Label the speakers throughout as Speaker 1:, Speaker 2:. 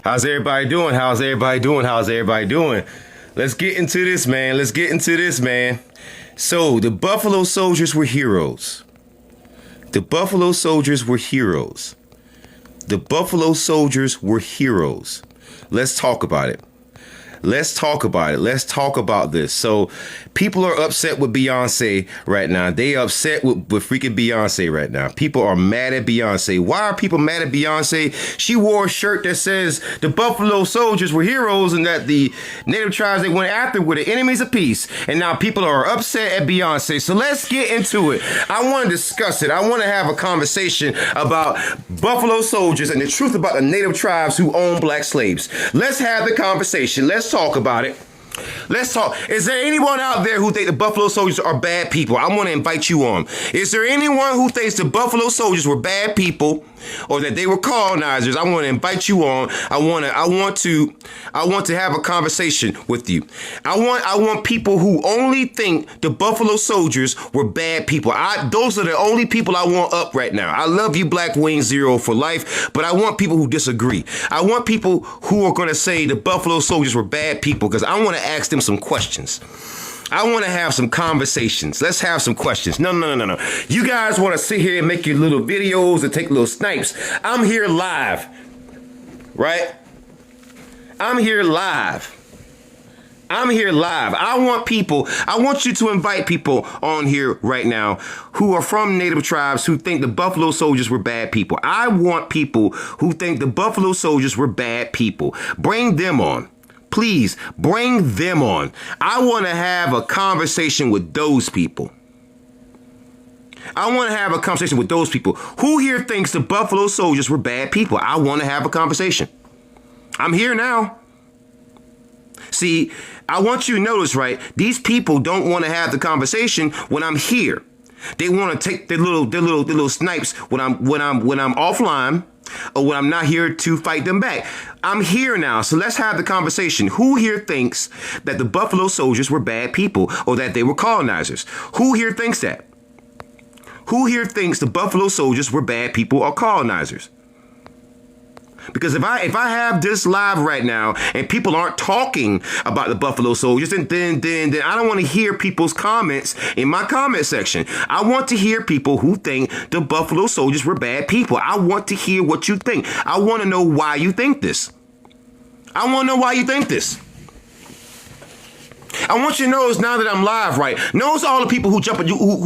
Speaker 1: How's everybody doing? How's everybody doing? How's everybody doing? Let's get into this, man. Let's get into this, man. So, the Buffalo Soldiers were heroes. The Buffalo Soldiers were heroes. The Buffalo Soldiers were heroes. Let's talk about it. Let's talk about it. Let's talk about this. So people are upset with Beyonce right now. They upset with freaking Beyonce right now. People are mad at Beyonce. Why are people mad at Beyonce? She wore a shirt that says the Buffalo Soldiers were heroes and that the native tribes they went after were the enemies of peace. And now people are upset at Beyonce. So let's get into it. I want to discuss it. I want to have a conversation about Buffalo Soldiers and the truth about the native tribes who own black slaves. Let's have the conversation. Let's talk about it. Let's talk. Is there anyone out there who think the Buffalo Soldiers are bad people? I want to invite you on. Is there anyone who thinks the Buffalo Soldiers were bad people or that they were colonizers? I want to invite you on. I want to have a conversation with you. I want people who only think the Buffalo Soldiers were bad people. Those are the only people I want up right now. I love you, Black Wing Zero for life, but I want people who disagree. I want people who are going to say the Buffalo Soldiers were bad people because I want to ask them some questions. I want to have some conversations. Let's have some questions. No. You guys want to sit here and make your little videos and take little snipes. I'm here live, right? I'm here live. I want you to invite people on here right now who are from native tribes who think the Buffalo Soldiers were bad people. I want people who think the Buffalo Soldiers were bad people. Bring them on. Please bring them on. I want to have a conversation with those people. Who here thinks the Buffalo Soldiers were bad people? I want to have a conversation. I'm here now. See, I want you to notice, right? These people don't want to have the conversation when I'm here. They want to take their little snipes when I'm offline or when I'm not here to fight them back. I'm here now, so let's have the conversation. Who here thinks that the Buffalo Soldiers were bad people or that they were colonizers? Who here thinks that? Who here thinks the Buffalo Soldiers were bad people or colonizers? Because if I have this live right now and people aren't talking about the Buffalo Soldiers, then I don't want to hear people's comments in my comment section. I want to hear people who think the Buffalo Soldiers were bad people. I want to hear what you think. I want to know why you think this. I want you to notice now that I'm live, right? Notice all the people who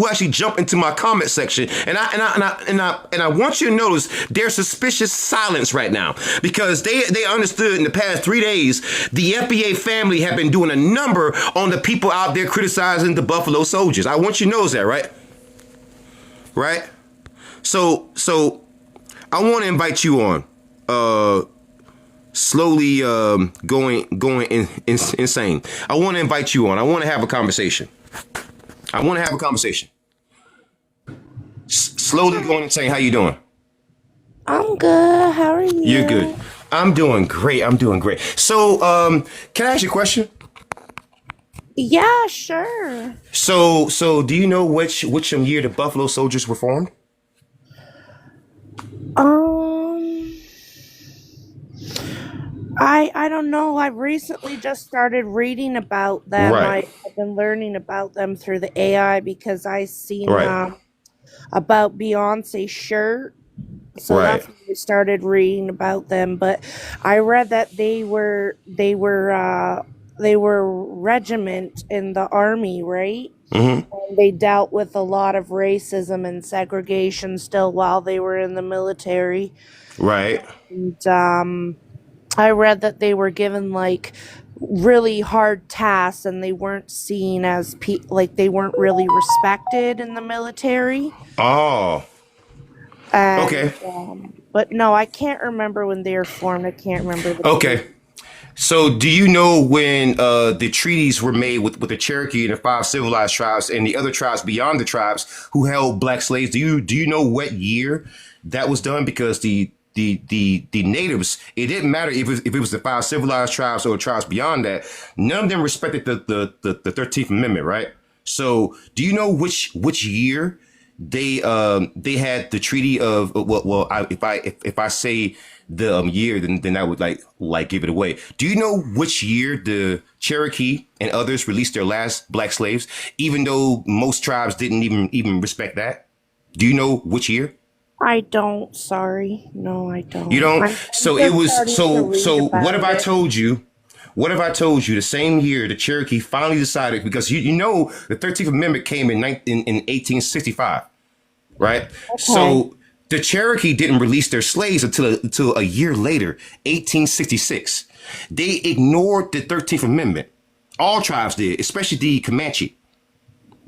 Speaker 1: actually jump into my comment section, and I want you to notice their suspicious silence right now because they understood in the past 3 days the FBA family have been doing a number on the people out there criticizing the Buffalo Soldiers. I want you to notice that, right? Right? So I want to invite you on. Slowly going insane. I want to invite you on. I want to have a conversation. Slowly going insane. How you doing?
Speaker 2: I'm good. How are you?
Speaker 1: You're good. I'm doing great. So, can I ask you a question?
Speaker 2: Yeah, sure.
Speaker 1: So do you know which year the Buffalo Soldiers were formed?
Speaker 2: I don't know. I've recently just started reading about them.
Speaker 1: Right.
Speaker 2: I've been learning about them through the AI because I seen
Speaker 1: Right.
Speaker 2: about Beyonce's shirt. So
Speaker 1: Right.
Speaker 2: that's when I started reading about them. But I read that they were regiment in the army, right?
Speaker 1: Mm-hmm.
Speaker 2: And they dealt with a lot of racism and segregation still while they were in the military.
Speaker 1: Right.
Speaker 2: And I read that they were given like really hard tasks and they weren't seen as like they weren't really respected in the military.
Speaker 1: Oh.
Speaker 2: And,
Speaker 1: Okay.
Speaker 2: But no, I can't remember when they were formed. I can't remember the
Speaker 1: Okay.
Speaker 2: date.
Speaker 1: So do you know when the treaties were made with the Cherokee and the 5 civilized tribes and the other tribes beyond the tribes who held black slaves? Do you know what year that was done? Because the natives, it didn't matter if it was the 5 civilized tribes or tribes beyond that. None of them respected the 13th Amendment, right? So do you know which year they had the treaty of if I say the year, then I would like give it away. Do you know which year the Cherokee and others released their last black slaves, even though most tribes didn't even respect that? Do you know which year?
Speaker 2: I don't. Sorry. No, I
Speaker 1: You
Speaker 2: don't.
Speaker 1: don't.
Speaker 2: I'm
Speaker 1: So it
Speaker 2: just
Speaker 1: was
Speaker 2: starting to read
Speaker 1: so what have
Speaker 2: about
Speaker 1: I
Speaker 2: it.
Speaker 1: told you? What have I told you? The same year the Cherokee finally decided, because you know the 13th Amendment came in 1865, right?
Speaker 2: Okay.
Speaker 1: So the Cherokee didn't release their slaves until a year later, 1866. They ignored the 13th Amendment. All tribes did, especially the Comanche.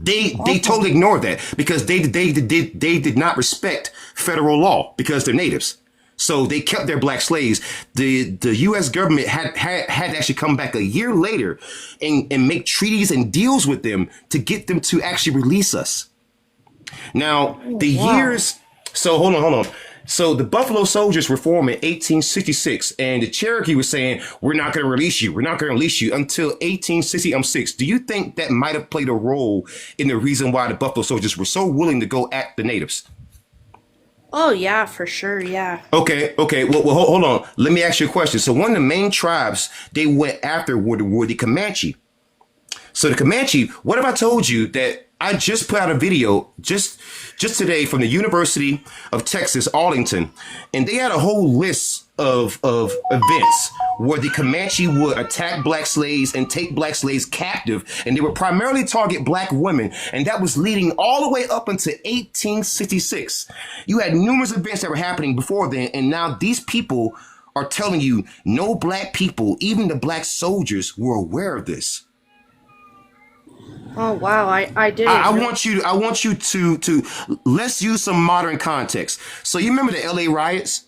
Speaker 1: They
Speaker 2: Okay.
Speaker 1: totally ignored that because they did not respect federal law because they're natives. So they kept their black slaves. The U.S. government had to actually come back a year later and make treaties and deals with them to get them to actually release us. Now,
Speaker 2: Oh,
Speaker 1: the
Speaker 2: wow.
Speaker 1: years. So hold on. So the Buffalo Soldiers were formed in 1866, and the Cherokee was saying, "We're not going to release you. We're not going to release you until 1866." Do you think that might have played a role in the reason why the Buffalo Soldiers were so willing to go at the natives?
Speaker 2: Oh, yeah, for sure. Yeah.
Speaker 1: Okay. Well, hold on. Let me ask you a question. So one of the main tribes they went after were the Comanche. So the Comanche, what if I told you that I just put out a video just today from the University of Texas, Arlington, and they had a whole list of events where the Comanche would attack black slaves and take black slaves captive, and they would primarily target black women, and that was leading all the way up until 1866. You had numerous events that were happening before then, and now these people are telling you no black people, even the black soldiers, were aware of this.
Speaker 2: Oh, wow. I
Speaker 1: I
Speaker 2: didn't know.
Speaker 1: want you to let's use some modern context. So you remember the LA riots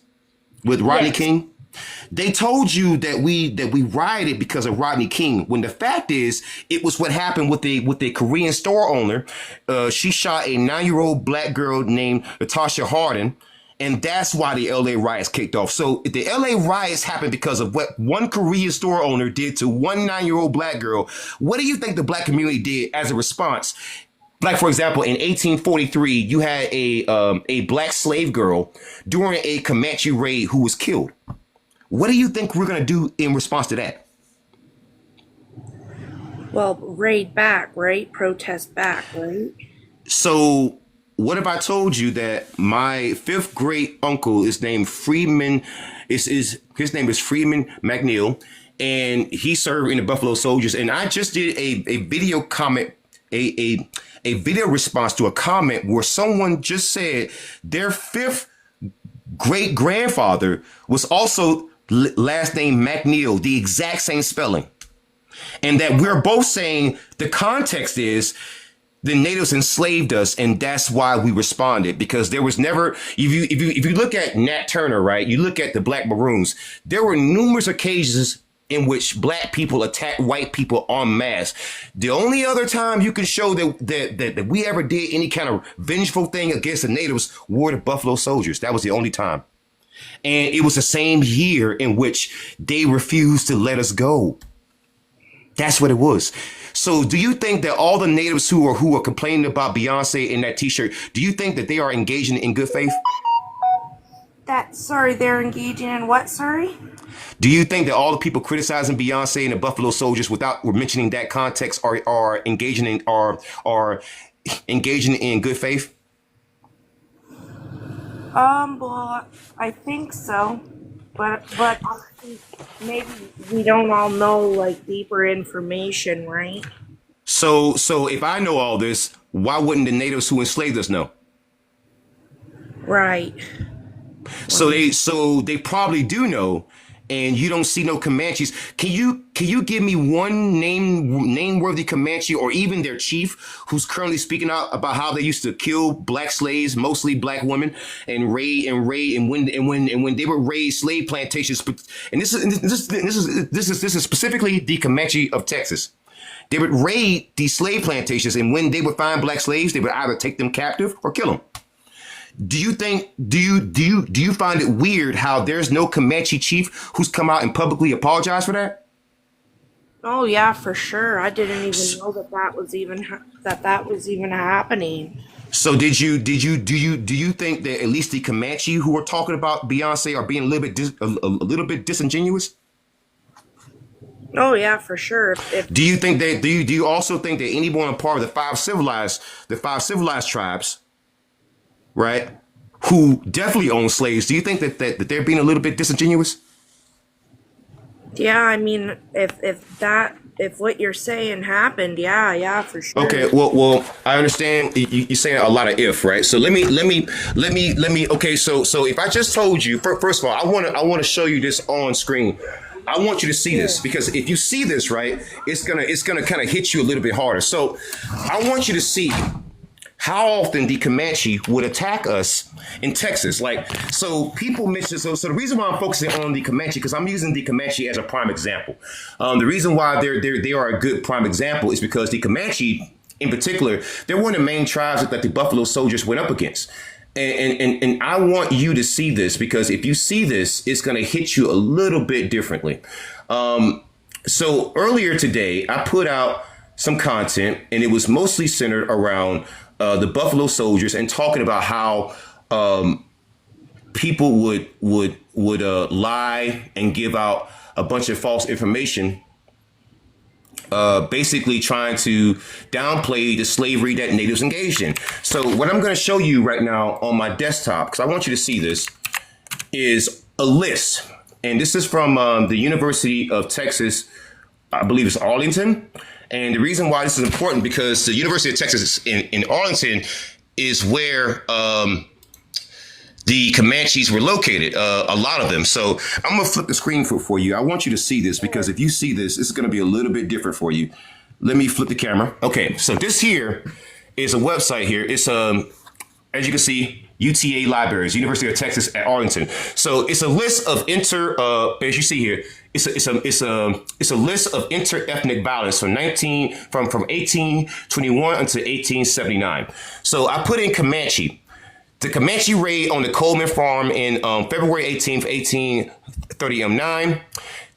Speaker 1: with Rodney
Speaker 2: Yes.
Speaker 1: King? They told you that we rioted because of Rodney King. When the fact is, it was what happened with the Korean store owner. She shot a 9-year-old black girl named Natasha Harden, and that's why the LA riots kicked off. So the LA riots happened because of what one Korean store owner did to one 9-year-old black girl. What do you think the black community did as a response? Like, for example, in 1843, you had a black slave girl during a Comanche raid who was killed. What do you think we're going to do in response to that?
Speaker 2: Well, raid back, right? Protest back, right?
Speaker 1: So, what if I told you that my fifth great uncle is named Freeman? Is his name is Freeman McNeil, and he served in the Buffalo Soldiers. And I just did a video comment, a video response to a comment where someone just said their fifth great grandfather was also last name McNeil, the exact same spelling. And that we're both saying the context is the natives enslaved us, and that's why we responded. Because there was never, if you look at Nat Turner, right, you look at the Black Maroons, there were numerous occasions in which black people attacked white people en masse. The only other time you can show that we ever did any kind of vengeful thing against the natives were the Buffalo Soldiers. That was the only time. And it was the same year in which they refused to let us go. That's what it was. So do you think that all the natives who are complaining about Beyonce in that t-shirt, do you think that they are engaging in good faith?
Speaker 2: Sorry, they're engaging in what, sorry?
Speaker 1: Do you think that all the people criticizing Beyonce and the Buffalo Soldiers without mentioning that context are engaging in good faith?
Speaker 2: Well, I think so. But I think maybe we don't all know, like, deeper information, right?
Speaker 1: So if I know all this, why wouldn't the natives who enslaved us know?
Speaker 2: Right. Right.
Speaker 1: So they probably do know, and you don't see no Comanches. Can you give me one name-worthy Comanche or even their chief who's currently speaking out about how they used to kill black slaves, mostly black women, and raid and when they would raid slave plantations, and this is specifically the Comanche of Texas. They would raid these slave plantations, and when they would find black slaves, they would either take them captive or kill them. Do you find it weird how there's no Comanche chief who's come out and publicly apologized for that?
Speaker 2: Oh yeah, for sure. I didn't even know that that was even happening.
Speaker 1: So do you think that at least the Comanche who are talking about Beyonce are being a little bit a little bit disingenuous?
Speaker 2: Oh yeah, for sure. If
Speaker 1: Do you think that do you also think that anyone part of the five civilized tribes, right, who definitely own slaves, do you think that they're being a little bit disingenuous?
Speaker 2: yeah, I mean, if what you're saying happened, yeah, for sure.
Speaker 1: Okay, well, I understand you're saying a lot of if, right? So let me. Okay, so if I just told you, first of all, I want to show you this on screen. I want you to see this
Speaker 2: Yeah.
Speaker 1: because if you see this, right, it's gonna kind of hit you a little bit harder. So I want you to see how often the Comanche would attack us in Texas. Like, so people mention, so the reason why I'm focusing on the Comanche, because I'm using the Comanche as a prime example. The reason why they are a good prime example is because the Comanche, in particular, they're one of the main tribes that the Buffalo Soldiers went up against. And I want you to see this because if you see this, it's going to hit you a little bit differently. So earlier today, I put out some content, and it was mostly centered around the Buffalo Soldiers and talking about how people would lie and give out a bunch of false information, basically trying to downplay the slavery that natives engaged in. So what I'm going to show you right now on my desktop, because I want you to see this, is a list. And this is from the University of Texas, I believe it's Arlington. And the reason why this is important because the University of Texas in Arlington is where the Comanches were located, a lot of them. So I'm going to flip the screen for you. I want you to see this because if you see this, this is going to be a little bit different for you. Let me flip the camera. Okay, so this here is a website here. It's, as you can see, UTA Libraries, University of Texas at Arlington. So it's a list of as you see here, it's a list of inter-ethnic violence from 1821 until 1879. So I put in Comanche. The Comanche raid on the Coleman farm in February 18th, 1839.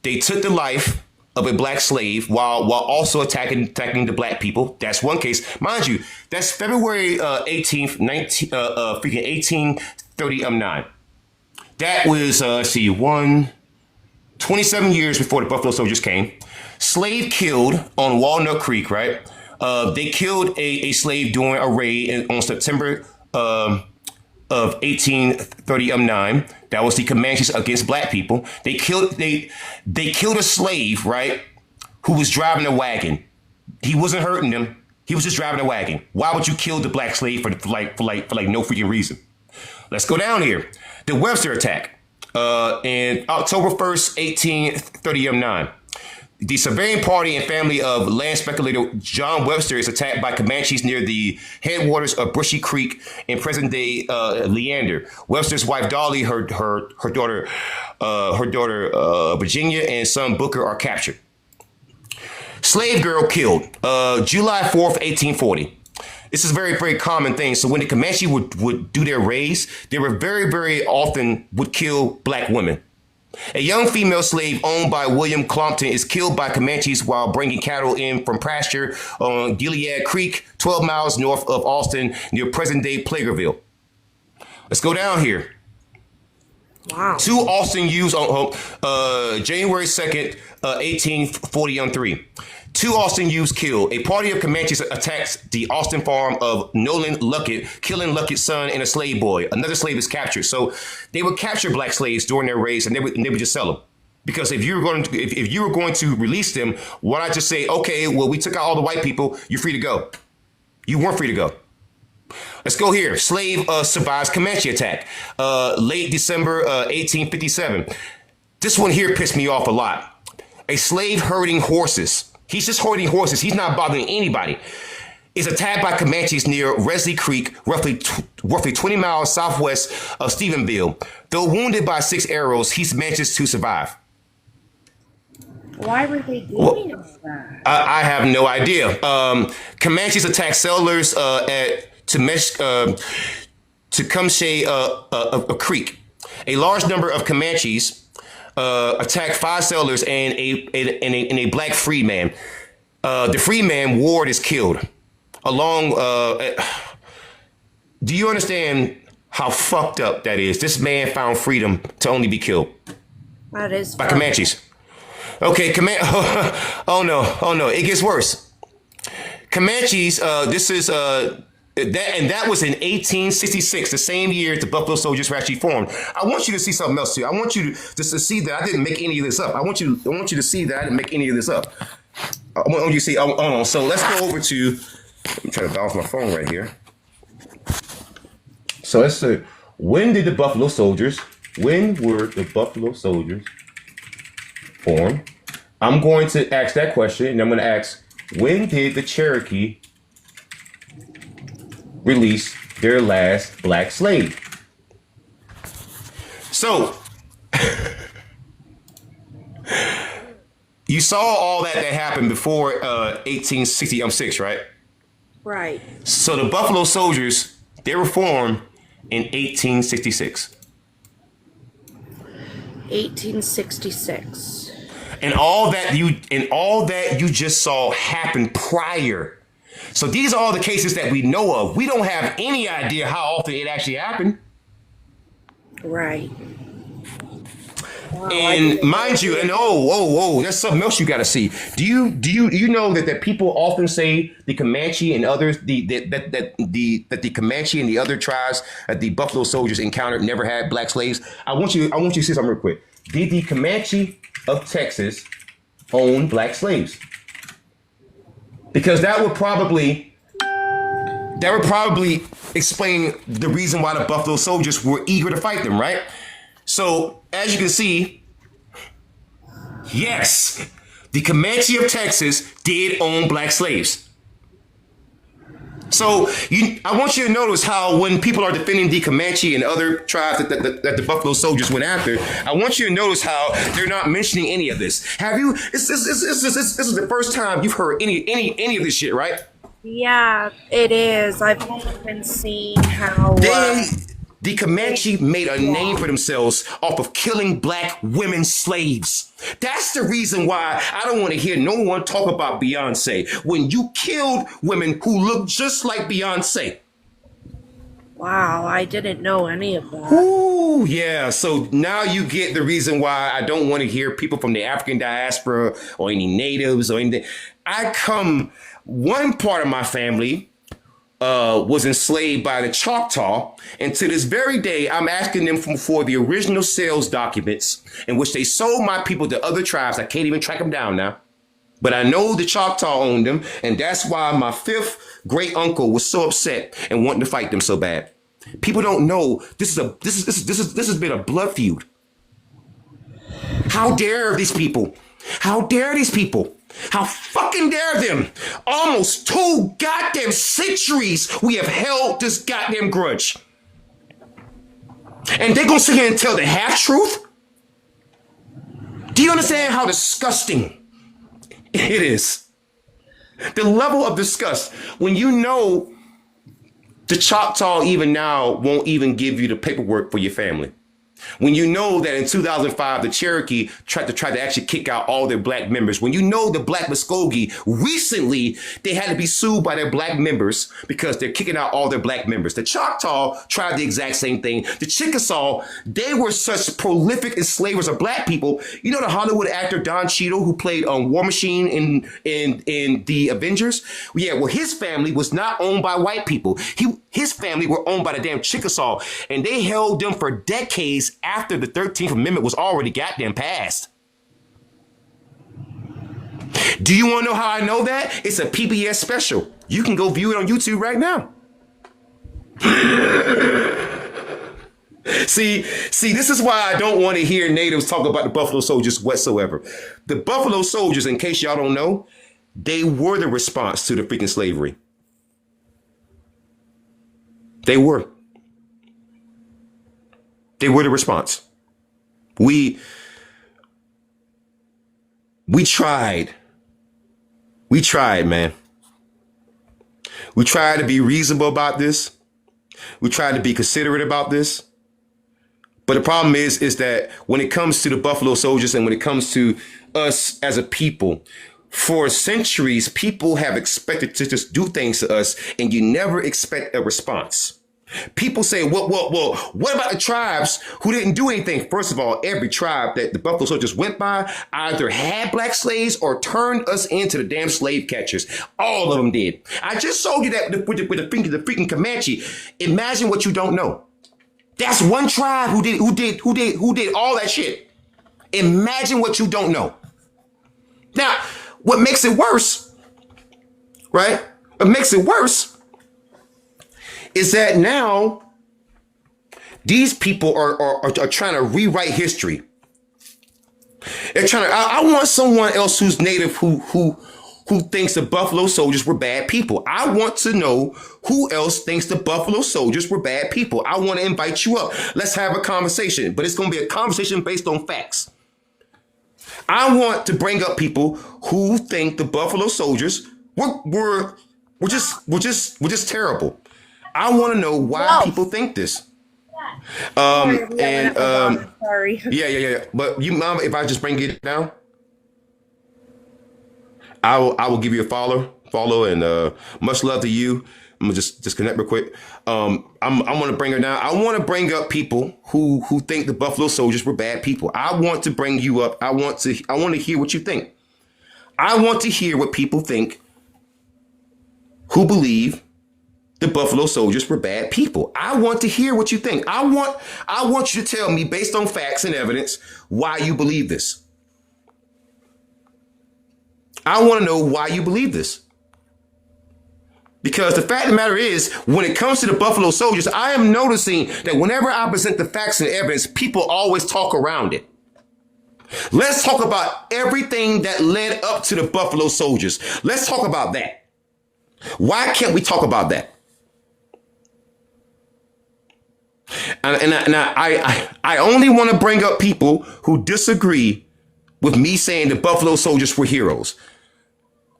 Speaker 1: They took the life of a black slave while also attacking the black people. That's one case. Mind you, that's February 18th, 1839. That was, 27 years before the Buffalo Soldiers came. Slave killed on Walnut Creek, right? They killed a slave during a raid on September of 1839. That was the Comanches against black people. They killed a slave, right, who was driving a wagon. He wasn't hurting them. He was just driving a wagon. Why would you kill the black slave for no freaking reason? Let's go down here. The Webster attack in October 1st, 1839. The surveying party and family of land speculator John Webster is attacked by Comanches near the headwaters of Brushy Creek in present-day Leander. Webster's wife Dolly, her daughter Virginia, and son Booker are captured. Slave girl killed July 4th, 1840. This is a very, very common thing. So when the Comanche would do their raids, they were very, very often would kill black women. A young female slave owned by William Clompton is killed by Comanches while bringing cattle in from pasture on Gilead Creek, 12 miles north of Austin, near present-day Plagerville. Let's go down here.
Speaker 2: Wow.
Speaker 1: Two Austin youths on January 2nd, 1840. Two Austin youths killed. A party of Comanches attacks the Austin farm of Nolan Luckett, killing Luckett's son and a slave boy. Another slave is captured. So they would capture black slaves during their raids, and they would just sell them. Because if you were going to release them, why not just say, okay, well, we took out all the white people, you're free to go. You weren't free to go. Let's go here. Slave survives Comanche attack. Late December 1857. This one here pissed me off a lot. A slave herding horses. He's just herding horses. He's not bothering anybody. Is attacked by Comanches near Resley Creek, roughly 20 miles southwest of Stephenville. Though wounded by 6 arrows, he manages to survive.
Speaker 2: Why were they doing that?
Speaker 1: I have no idea. Comanches attacked settlers at Tecumseh Creek. A large number of Comanches attacked 5 settlers and a black freeman. The freeman Ward is killed. Along Do you understand how fucked up that is? This man found freedom to only be killed
Speaker 2: That is
Speaker 1: by Comanches. Okay, oh no, it gets worse. Comanches, that was in 1866, the same year the Buffalo Soldiers were actually formed. I want you to see something else too. I want you to just to see that I didn't make any of this up. I want you to see that I didn't make any of this up. I want you to see. So let's go over to. I'm trying to balance my phone right here. So let's say, when were the Buffalo Soldiers formed? I'm going to ask that question, and I'm going to ask, when did the Cherokee release their last black slave? So, you saw all that happened before 1866, right?
Speaker 2: right.
Speaker 1: So the Buffalo Soldiers, they were formed in 1866.
Speaker 2: 1866.
Speaker 1: And all that you just saw happened prior. So these are all the cases that we know of. We don't have any idea how often it actually happened.
Speaker 2: Right. Wow,
Speaker 1: And mind you, and there's something else you got to see. Do you know that people often say the Comanche and others that the Comanche and the other tribes that the Buffalo Soldiers encountered never had black slaves? I want you to see something real quick. Did the Comanche of Texas own black slaves? Because that would probably explain the reason why the Buffalo Soldiers were eager to fight them, right? So, as you can see, yes, the Comanche of Texas did own black slaves. So, I want you to notice how when people are defending the Comanche and other tribes that the Buffalo Soldiers went after, I want you to notice how they're not mentioning any of this. Have you? This is the first time you've heard any of this shit, right?
Speaker 2: Yeah, it is. I've only been seeing how
Speaker 1: the Comanche made a name for themselves off of killing black women slaves. That's the reason why I don't want to hear no one talk about Beyonce when you killed women who look just like Beyonce.
Speaker 2: Wow, I didn't know any of that.
Speaker 1: Ooh, yeah. So now you get the reason why I don't want to hear people from the African diaspora or any natives or anything. One part of my family was enslaved by the Choctaw, and to this very day, I'm asking them for the original sales documents in which they sold my people to other tribes. I can't even track them down now, but I know the Choctaw owned them, and that's why my fifth great uncle was so upset and wanting to fight them so bad. People don't know this has been a blood feud. How dare these people? How dare these people? How fucking dare them? Almost 2 goddamn centuries we have held this goddamn grudge. And they're gonna sit here and tell the half truth? Do you understand how disgusting it is? The level of disgust when you know the Choctaw even now won't even give you the paperwork for your family. When you know that in 2005, the Cherokee tried to actually kick out all their black members. When you know the Black Muskogee, recently, they had to be sued by their black members because they're kicking out all their black members. The Choctaw tried the exact same thing. The Chickasaw, they were such prolific enslavers of black people. You know the Hollywood actor Don Cheadle who played War Machine in The Avengers? Yeah, well, his family was not owned by white people. His family were owned by the damn Chickasaw, and they held them for decades after the 13th Amendment was already goddamn passed. Do you want to know how I know that? It's a PBS special. You can go view it on YouTube right now. See, this is why I don't want to hear natives talk about the Buffalo Soldiers whatsoever. The Buffalo Soldiers, in case y'all don't know, they were the response to the freaking slavery. They were. They were the response. We tried. We tried, man. We tried to be reasonable about this. We tried to be considerate about this. But the problem is that when it comes to the Buffalo Soldiers and when it comes to us as a people, for centuries, people have expected to just do things to us and you never expect a response. People say, well, what about the tribes who didn't do anything? First of all, every tribe that the Buffalo Soldiers went by either had black slaves or turned us into the damn slave catchers. All of them did. I just showed you that with the freaking Comanche. Imagine what you don't know. That's one tribe who did all that shit. Imagine what you don't know. Now, what makes it worse, right? What makes it worse is that now these people are trying to rewrite history. They're trying to. I want someone else who's native who thinks the Buffalo Soldiers were bad people. I want to know who else thinks the Buffalo Soldiers were bad people. I want to invite you up. Let's have a conversation, but it's going to be a conversation based on facts. I want to bring up people who think the Buffalo Soldiers were just terrible. I want to know why people think this.
Speaker 2: Sorry.
Speaker 1: Yeah. But you, mom, if I just bring it down, I will give you a follow, and much love to you. I'm gonna just connect real quick. I'm gonna bring her down. I want to bring up people who think the Buffalo Soldiers were bad people. I want to bring you up. I want to hear what you think. I want to hear what people think who believe the Buffalo Soldiers were bad people. I want to hear what you think. I want you to tell me based on facts and evidence why you believe this. I want to know why you believe this. Because the fact of the matter is, when it comes to the Buffalo Soldiers, I am noticing that whenever I present the facts and evidence, people always talk around it. Let's talk about everything that led up to the Buffalo Soldiers. Let's talk about that. Why can't we talk about that? And I only want to bring up people who disagree with me saying the Buffalo Soldiers were heroes.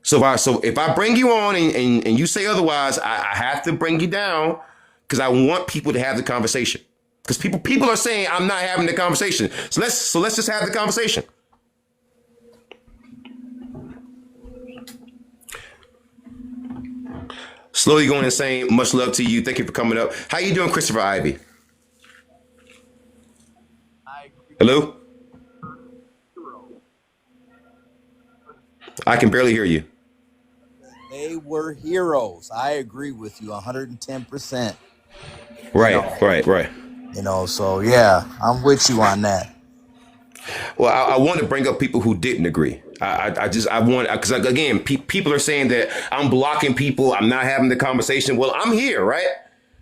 Speaker 1: So if I bring you on and you say otherwise, I have to bring you down because I want people to have the conversation. Because people are saying I'm not having the conversation. So let's just have the conversation. Slowly going insane. Much love to you. Thank you for coming up. How you doing, Christopher Ivy? Hello? I can barely hear you.
Speaker 3: They were heroes. I agree with you 110%.
Speaker 1: Right.
Speaker 3: So yeah, I'm with you on that.
Speaker 1: Well, I want to bring up people who didn't agree. I want, because again, people are saying that I'm blocking people. I'm not having the conversation. Well, I'm here, right?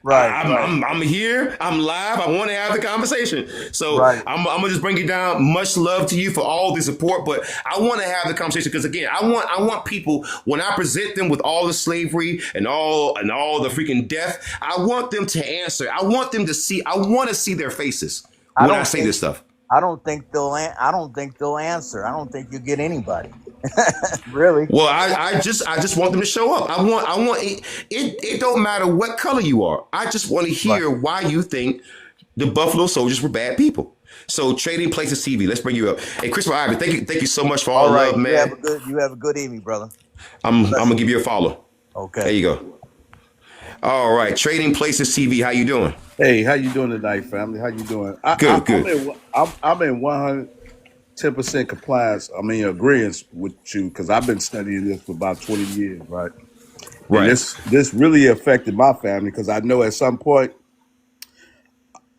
Speaker 3: Right.
Speaker 1: I'm here. I'm live. I want to have the conversation. So I'm gonna just bring you down. Much love to you for all the support, but I want to have the conversation because again, I want people when I present them with all the slavery and all the freaking death. I want them to answer. I want them to see. I want to see their faces when I say this stuff.
Speaker 3: I don't think they'll answer. I don't think you'll get anybody. Really?
Speaker 1: Well, I just want them to show up. I want it don't matter what color you are. I just want to hear why you think the Buffalo Soldiers were bad people. So Trading Places TV, let's bring you up. Hey, Christopher Ivy, thank you so much for all the love, man.
Speaker 3: You have a good evening, brother.
Speaker 1: I'm gonna give you a follow.
Speaker 3: Okay.
Speaker 1: There you go. All right, Trading Places TV, how you doing?
Speaker 4: Hey, how you doing tonight, family? How you doing?
Speaker 1: Good.
Speaker 4: I'm in 110% compliance. I mean, agreement with you because I've been studying this for about 20 years, right?
Speaker 1: Right.
Speaker 4: And this really affected my family because I know at some point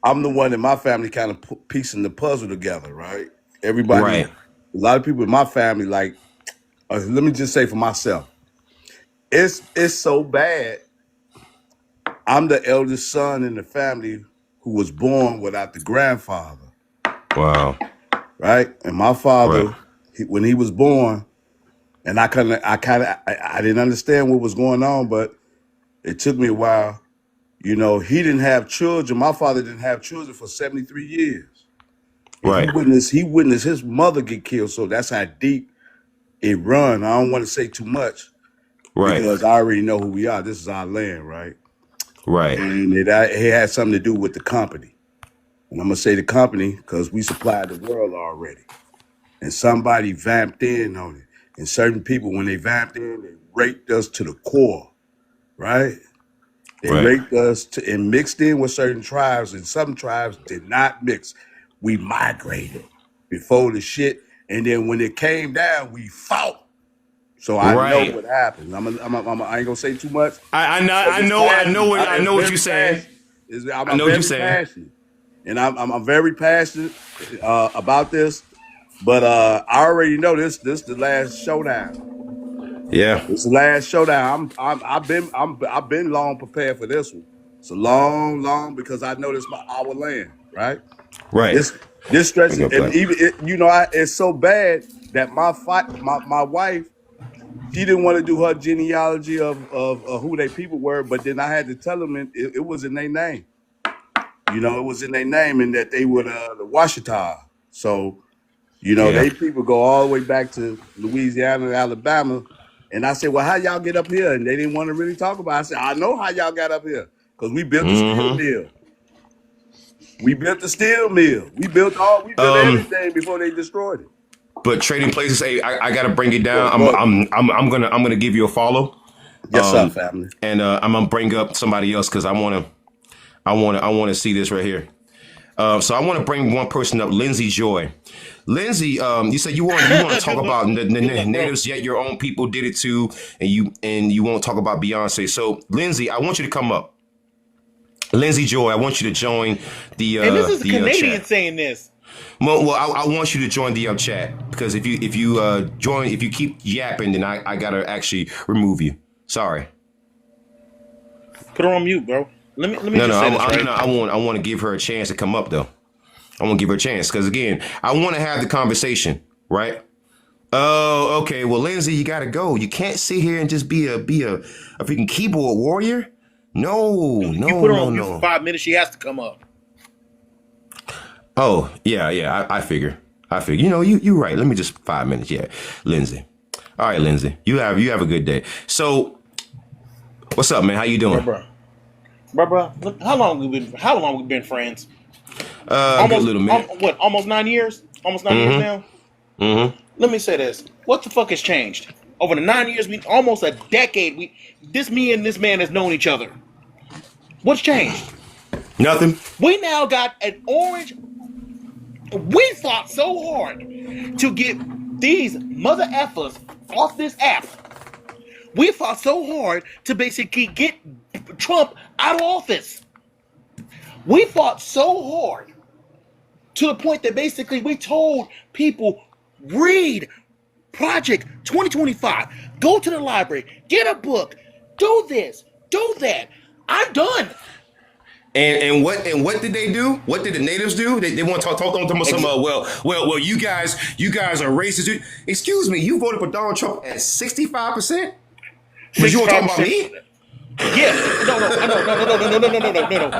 Speaker 4: I'm the one in my family kind of piecing the puzzle together, right? Everybody, a lot of people in my family, like, let me just say for myself, it's so bad. I'm the eldest son in the family who was born without the grandfather.
Speaker 1: Wow.
Speaker 4: Right? And my father, when he was born, and I didn't understand what was going on, but it took me a while. You know, he didn't have children. My father didn't have children for 73 years.
Speaker 1: Right.
Speaker 4: He witnessed his mother get killed. So that's how deep it run. I don't want to say too much.
Speaker 1: Right.
Speaker 4: Because I already know who we are. This is our land, right?
Speaker 1: Right.
Speaker 4: And it had something to do with the company. And I'm going to say the company because we supplied the world already. And somebody vamped in on it. And certain people, when they vamped in, they raped us to the core, right? They
Speaker 1: Right.
Speaker 4: raped us and mixed in with certain tribes, and some tribes did not mix. We migrated before the shit, and then when it came down, we fought. So I know
Speaker 1: Right.
Speaker 4: what happened. I ain't gonna say too much.
Speaker 1: I
Speaker 4: Because it's
Speaker 1: know
Speaker 4: passionate.
Speaker 1: I
Speaker 4: It's
Speaker 1: know what
Speaker 4: very
Speaker 1: you're saying.
Speaker 4: passionate.
Speaker 1: I
Speaker 4: I'm
Speaker 1: know what you're
Speaker 4: very
Speaker 1: saying.
Speaker 4: passionate, and I'm very passionate about this. But I already know this the last showdown.
Speaker 1: Yeah.
Speaker 4: It's the last showdown. I've been long prepared for this one. It's a long because I know this our land, right?
Speaker 1: Right.
Speaker 4: This
Speaker 1: We
Speaker 4: stretches,
Speaker 1: go
Speaker 4: and
Speaker 1: play.
Speaker 4: even it's so bad that my wife, she didn't want to do her genealogy of who they people were, but then I had to tell them it was in their name. It was in their name, and that they were the Washita. So
Speaker 1: Yeah.
Speaker 4: they people go all the way back to Louisiana and Alabama. And I said, well, how y'all get up here? And they didn't want to really talk about it. I said, I know how y'all got up here because we built the steel mill. We built the steel mill. We built everything before they destroyed it.
Speaker 1: But trading places, hey, I gotta bring it down.
Speaker 4: Go ahead.
Speaker 1: I'm gonna give you a follow.
Speaker 4: Yes, sir, family.
Speaker 1: And I'm gonna bring up somebody else because I wanna see this right here. So I want to bring one person up, Lindsay Joy. Lindsay, you said you want to talk about the natives, yet your own people did it too, and you won't talk about Beyonce. So Lindsay, I want you to come up. Lindsay Joy, I want you to join the
Speaker 5: and this is a Canadian
Speaker 1: chat.
Speaker 5: saying this.
Speaker 1: Well, I want you to join the chat because if you keep yapping, then I gotta actually remove you. Sorry.
Speaker 5: Put her on mute, bro. Let me
Speaker 1: No,
Speaker 5: just say this, right?
Speaker 1: I want to give her a chance to come up though. I want to give her a chance because again, I want to have the conversation, right? Oh, okay. Well, Lindsay, you gotta go. You can't sit here and just be a freaking keyboard warrior. No.
Speaker 5: You put her on mute for 5 minutes, she has to come up.
Speaker 1: Oh, yeah. I figure. You're right. Let me just 5 minutes. Yeah, Lindsay. All right, Lindsay. You have a good day. So, what's up, man? How you doing?
Speaker 5: Bro. Look, how long we been friends?
Speaker 1: Good little minute.
Speaker 5: Almost 9 years? Almost 9 years now?
Speaker 1: Mm-hmm.
Speaker 5: Let me say this. What the fuck has changed? Over the 9 years, almost a decade, me and this man has known each other. What's changed?
Speaker 1: Nothing.
Speaker 5: We now got an orange. We fought so hard to get these mother effers off this app. We fought so hard to basically get Trump out of office. We fought so hard to the point that basically we told people, read Project 2025, go to the library, get a book, do this, do that. I'm done.
Speaker 1: And what did they do? What did the natives do? They want to talk on them some well you guys are racist. Excuse me, you voted for Donald Trump at 65%? But you want to talk about me?
Speaker 5: Yes.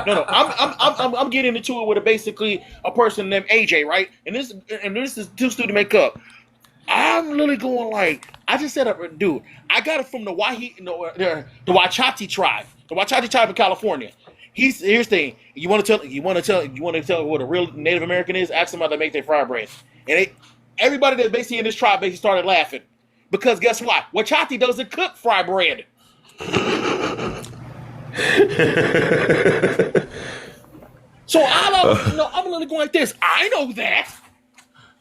Speaker 5: No. I'm getting into it with basically a person named AJ, right? And this is too stupid to make up. I'm really going like, I just said, dude, I got it from the Wachati tribe, in California. Here's the thing. You want to tell what a real Native American is? Ask them how they make their fried bread. And everybody that's basically in this tribe basically started laughing. Because guess what? Wachati doesn't cook fried bread. So I'm literally going like this. I know that.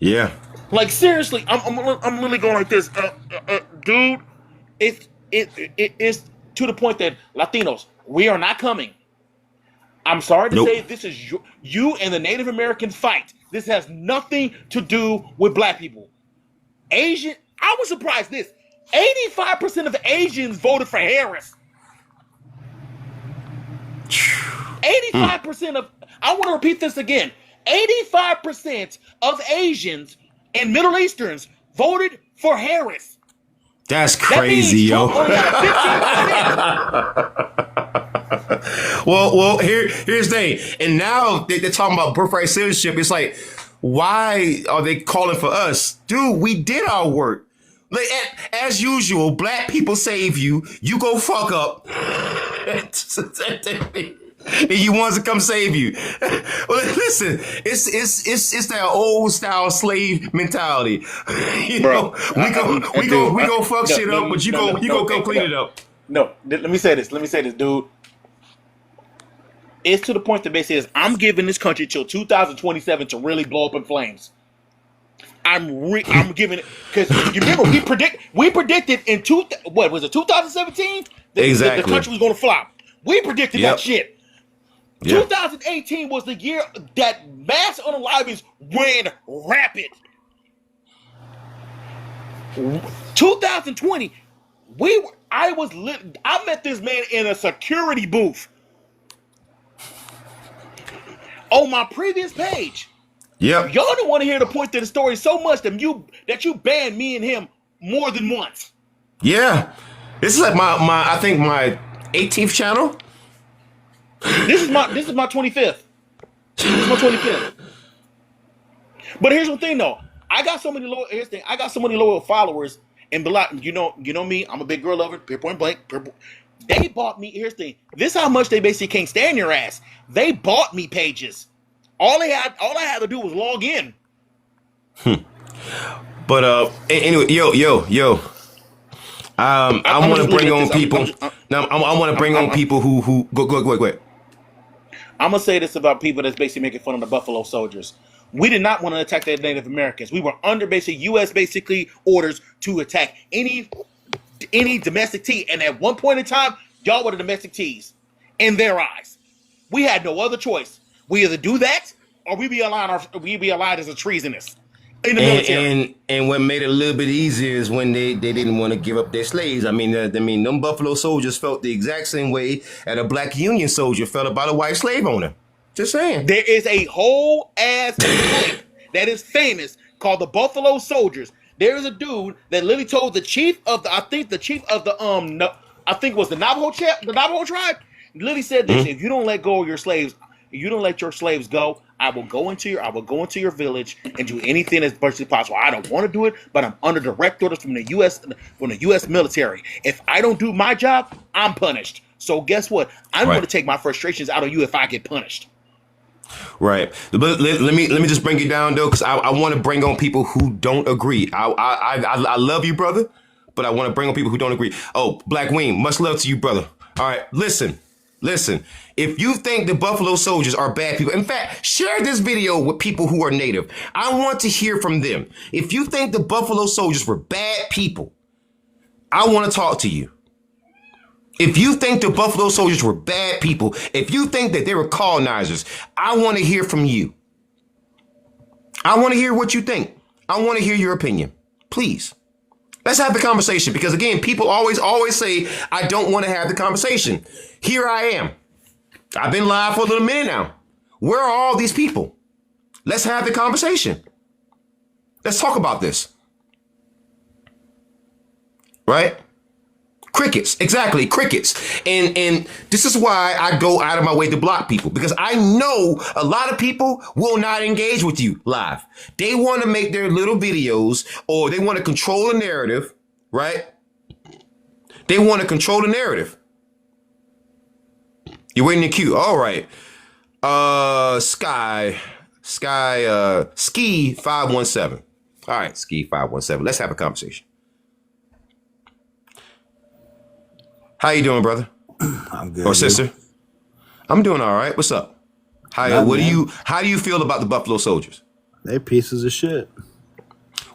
Speaker 1: Yeah.
Speaker 5: Like seriously, I'm literally going like this, dude. It is to the point that Latinos, we are not coming. I'm sorry to say this is you and the Native American fight. This has nothing to do with black people. Asian, I was surprised this. 85% of Asians voted for Harris. 85% of, I want to repeat this again. 85% of Asians and Middle Easterns voted for Harris.
Speaker 1: That's crazy, yo. Well, here's the thing. And now they're talking about birthright citizenship. It's like, why are they calling for us? Dude, we did our work. Like, as usual, black people save you. You go fuck up. And you want to come save you. Well, listen, it's that old style slave mentality. We go fuck shit up, but you go come clean it up.
Speaker 5: No, let me say this, dude. It's to the point that basically says, I'm giving this country till 2027 to really blow up in flames. I'm giving it because you remember we predicted in 2017 that the country was going to flop. We predicted that shit. Yep. 2018 was the year that mass unalivings ran rapid. 2020, I met this man in a security booth on my previous page.
Speaker 1: Yep.
Speaker 5: Y'all don't want to hear the point to the story so much that you banned me and him more than once.
Speaker 1: Yeah. This is like I think my 18th channel.
Speaker 5: This is my 25th. This is my 25th. But here's the thing though. I got so many loyal followers and you know me, I'm a big girl lover, point blank. They bought me, here's the thing. This is how much they basically can't stand your ass. They bought me pages. All I had to do was log in.
Speaker 1: But anyway, yo. I want to bring on people. I want to bring on people who go.
Speaker 5: I'm gonna say this about people that's basically making fun of the Buffalo Soldiers. We did not want to attack the Native Americans. We were under U.S. orders to attack any domestic tea, and at one point in time, y'all were the domestic teas in their eyes. We had no other choice. We either do that or we be aligned as a treasonous in the military.
Speaker 1: And what made it a little bit easier is when they didn't want to give up their slaves. I mean, them Buffalo Soldiers felt the exact same way that a black Union soldier felt about a white slave owner. Just saying.
Speaker 5: There is a whole ass clip that is famous called the Buffalo Soldiers. There is a dude that literally told the chief of the Navajo tribe, literally said this: if you don't let go of your slaves, you don't let your slaves go, I will go into your village and do anything that's virtually possible. I don't want to do it, but I'm under direct orders from the U.S. military. If I don't do my job, I'm punished. So guess what? I'm going to take my frustrations out of you if I get punished.
Speaker 1: Right. But let me just bring it down though, because I want to bring on people who don't agree. I love you, brother, but I want to bring on people who don't agree. Oh, Black Wing, much love to you, brother. All right, listen. If you think the Buffalo Soldiers are bad people, in fact, share this video with people who are Native. I want to hear from them. If you think the Buffalo Soldiers were bad people, I want to talk to you. If you think the Buffalo Soldiers were bad people, if you think that they were colonizers, I want to hear from you. I want to hear what you think. I want to hear your opinion. Please. Let's have the conversation, because again, people always say, I don't want to have the conversation. Here I am. I've been live for a little minute now. Where are all these people? Let's have the conversation. Let's talk about this. Right? Crickets, exactly, crickets. And this is why I go out of my way to block people, because I know a lot of people will not engage with you live. They want to make their little videos, or they want to control the narrative, right? They want to control the narrative. You're waiting in queue. All right. Ski 517. All right, Ski 517. Let's have a conversation. How you doing, brother?
Speaker 6: I'm good.
Speaker 1: Or sister? I'm doing all right. What's up? How do you feel about the Buffalo Soldiers?
Speaker 6: They pieces of shit.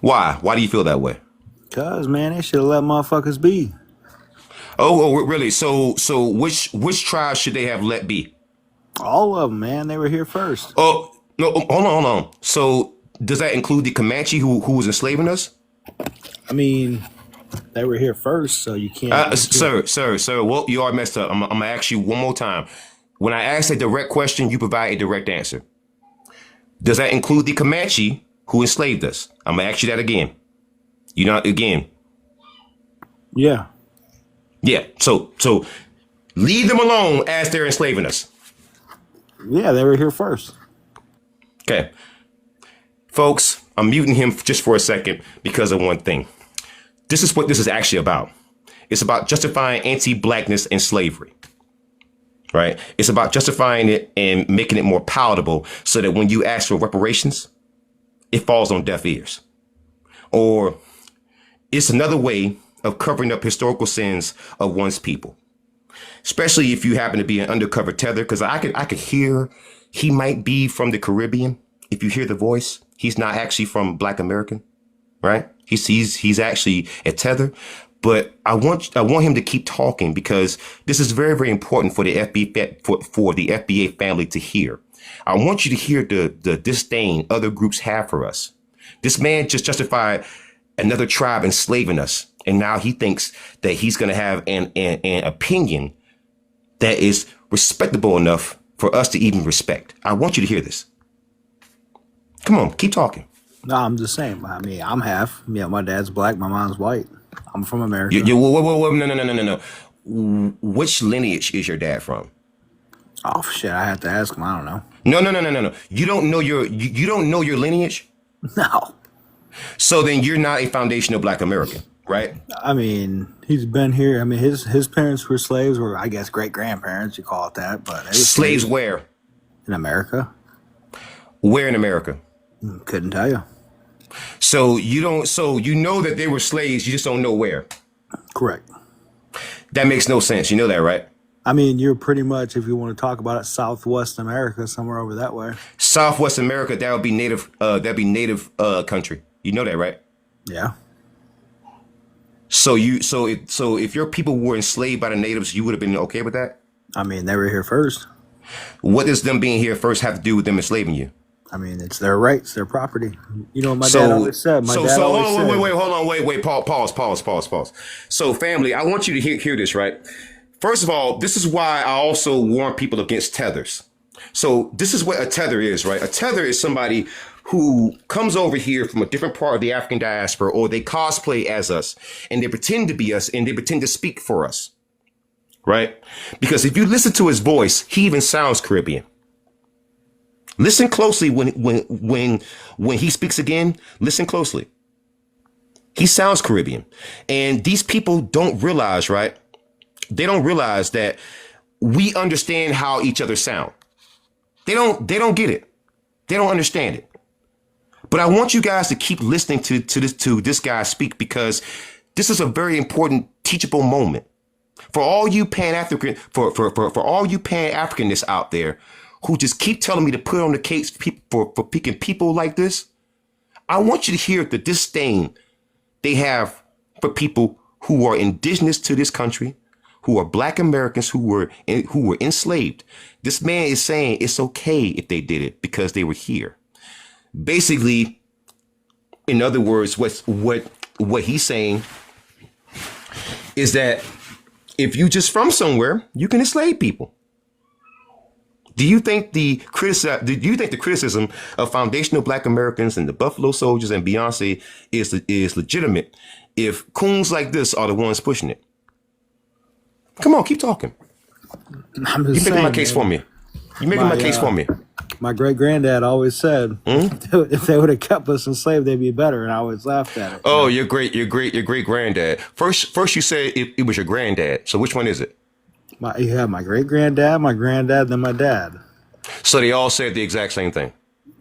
Speaker 1: Why? Why do you feel that way?
Speaker 6: Cause man, they should have let motherfuckers be.
Speaker 1: Oh, really? So which tribe should they have let be?
Speaker 6: All of them, man. They were here first.
Speaker 1: Oh, no, hold on. So does that include the Comanche who was enslaving us?
Speaker 6: I mean, they were here first, so you can't.
Speaker 1: Sir. Well, you are messed up. I'm gonna ask you one more time. When I ask a direct question, you provide a direct answer. Does that include the Comanche who enslaved us? I'm gonna ask you that again.
Speaker 6: Yeah.
Speaker 1: Yeah. So leave them alone as they're enslaving us.
Speaker 6: Yeah, they were here first.
Speaker 1: Okay. Folks, I'm muting him just for a second because of one thing. This is what this is actually about. It's about justifying anti-blackness and slavery, right? It's about justifying it and making it more palatable so that when you ask for reparations, it falls on deaf ears. Or it's another way of covering up historical sins of one's people. especially if you happen to be an undercover tether, because I could hear he might be from the Caribbean. If you hear the voice, he's not actually from Black American, right? He's actually a tether. But I want him to keep talking, because this is very, very important for the for the FBA family to hear. I want you to hear the disdain other groups have for us. This man just justified another tribe enslaving us, and now he thinks that he's going to have an opinion that is respectable enough for us to even respect. I want you to hear this. Come on, keep talking.
Speaker 6: No, I'm just saying. I mean, I'm half. Yeah, my dad's black, my mom's white. I'm from America.
Speaker 1: Whoa, no. Which lineage is your dad from?
Speaker 6: Oh shit, I have to ask him. I don't know.
Speaker 1: No. You don't know your lineage?
Speaker 6: No.
Speaker 1: So then you're not a foundational Black American, right?
Speaker 6: I mean, he's been here. I mean, his parents were slaves, or I guess great grandparents, you call it that. But it was
Speaker 1: Slaves where?
Speaker 6: In America.
Speaker 1: Where in America?
Speaker 6: Couldn't tell you.
Speaker 1: So you know that they were slaves, you just don't know where.
Speaker 6: Correct.
Speaker 1: That makes no sense. You know that, right?
Speaker 6: I mean, you're pretty much, if you want to talk about it, Southwest America, somewhere over that way.
Speaker 1: Southwest America, that would be native. That'd be native country. You know that, right?
Speaker 6: Yeah.
Speaker 1: So if your people were enslaved by the natives, you would have been okay with that?
Speaker 6: I mean, they were here first.
Speaker 1: What does them being here first have to do with them enslaving you?
Speaker 6: I mean, it's their rights, their property. You know what my dad always said? Hold on, pause. So, family, I want you to hear this, right? First of all, this is why I also warn people against tethers. So this is what a tether is, right? A tether is somebody who comes over here from a different part of the African diaspora, or they cosplay as us, and they pretend to be us, and they pretend to speak for us, right? Because if you listen to his voice, he even sounds Caribbean. Listen closely when he speaks again. Listen closely. He sounds Caribbean, and these people don't realize, right? They don't realize that we understand how each other sound. They don't get it. They don't understand it. But I want you guys to keep listening to this guy speak, because this is a very important teachable moment for all you Pan-African, for all you Pan-Africanists out there who just keep telling me to put on the case for picking people like this. I want you to hear the disdain they have for people who are indigenous to this country, who are Black Americans who were enslaved. This man is saying it's okay if they did it because they were here. Basically, in other words, what he's saying is that if you just from somewhere, you can enslave people. Do you think the criticism of foundational Black Americans and the Buffalo Soldiers and Beyonce is legitimate if coons like this are the ones pushing it? Come on, keep talking. I'm just
Speaker 1: You're making my case
Speaker 6: man.
Speaker 1: for me. You're making my case for me.
Speaker 6: My great granddad always said, if they would have kept us enslaved, they'd be better. And I always laughed at it.
Speaker 1: Oh, your great granddad. First you said it was your granddad. So which one is it?
Speaker 6: You have my great granddad, my granddad, then my dad.
Speaker 1: So they all said the exact same thing.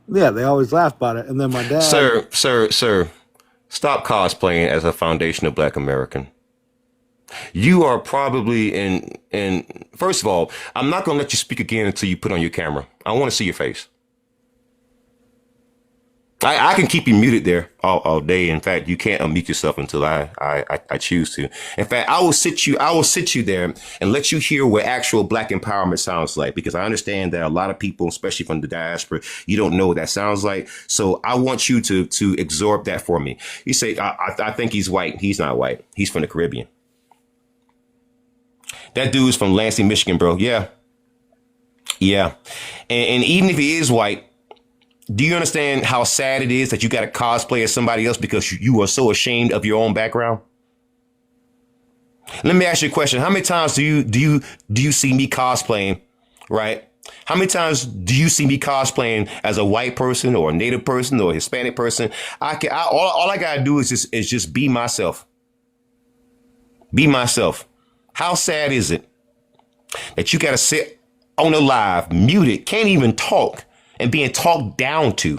Speaker 6: Yeah, they always laugh about it. And then my dad.
Speaker 1: Sir, stop cosplaying as a foundational Black American. You are probably in first of all, I'm not going to let you speak again until you put on your camera. I want to see your face. I can keep you muted there all day. In fact, you can't unmute yourself until I choose to. In fact, I will sit you there and let you hear what actual Black empowerment sounds like, because I understand that a lot of people, especially from the diaspora, you don't know what that sounds like. So I want you to absorb that for me. You say, I think he's white. He's not white. He's from the Caribbean. That dude's from Lansing, Michigan, bro. Yeah. And even if he is white, do you understand how sad it is that you got to cosplay as somebody else because you are so ashamed of your own background? Let me ask you a question. How many times do you see me cosplaying, right? How many times do you see me cosplaying as a white person or a Native person or a Hispanic person? All I gotta do is just be myself. Be myself. How sad is it that you gotta sit on a live, muted, can't even talk, and being talked down to?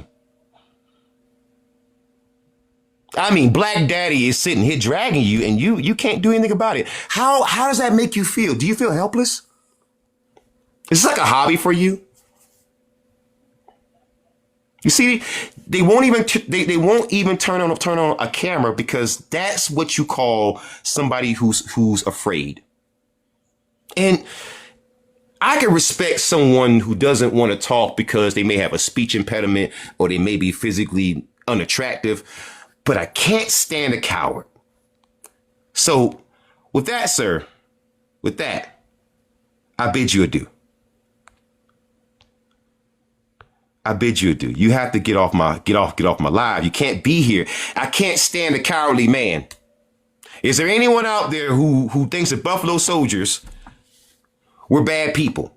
Speaker 6: I mean, Black Daddy is sitting here dragging you, and you can't do anything about it. How does that make you feel? Do you feel helpless? Is this like a hobby for you? You see, they won't even they won't even turn on a camera because that's what you call somebody who's afraid. And I can respect someone who doesn't want to talk because they may have a speech impediment or they may be physically unattractive, but I can't stand a coward. So with that, sir, with that, I bid you adieu. I bid you adieu. You have to get off my live. You can't be here. I can't stand a cowardly man. Is there anyone out there who thinks that Buffalo Soldiers were bad people?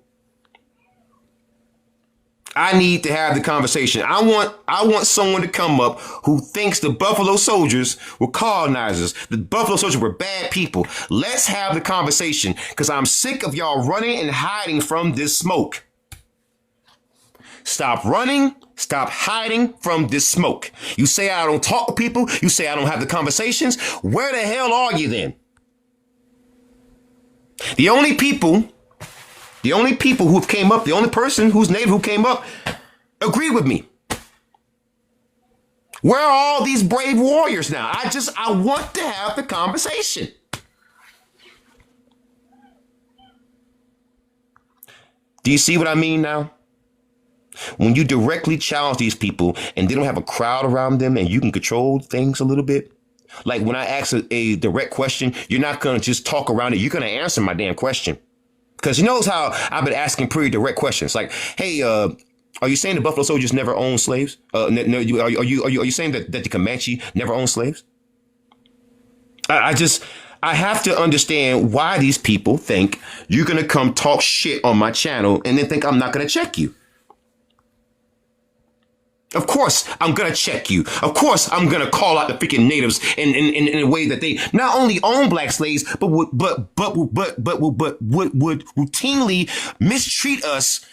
Speaker 6: I need to have the conversation. I want someone to come up who thinks the Buffalo Soldiers were colonizers. The Buffalo Soldiers were bad people. Let's have the conversation because I'm sick of y'all running and hiding from this smoke. Stop running. Stop hiding from this smoke. You say I don't talk to people. You say I don't have the conversations. Where the hell are you then? The only people who came up, the only person who's native who came up, agreed with me. Where are all these brave warriors now? I want to have the conversation. Do you see what I mean now? When you directly challenge these people and they don't have a crowd around them and you can control things a little bit. Like when I ask a direct question, you're not going to just talk around it. You're going to answer my damn question. Because you knows how I've been asking pretty direct questions. Like, hey, are you saying the Buffalo Soldiers never owned slaves? Are you saying that the Comanche never owned slaves? I have to understand why these people think you're going to come talk shit on my channel and then think I'm not going to check you. Of course, I'm going to check you. Of course, I'm going to call out the freaking natives in a way that they not only own black slaves, but would routinely mistreat us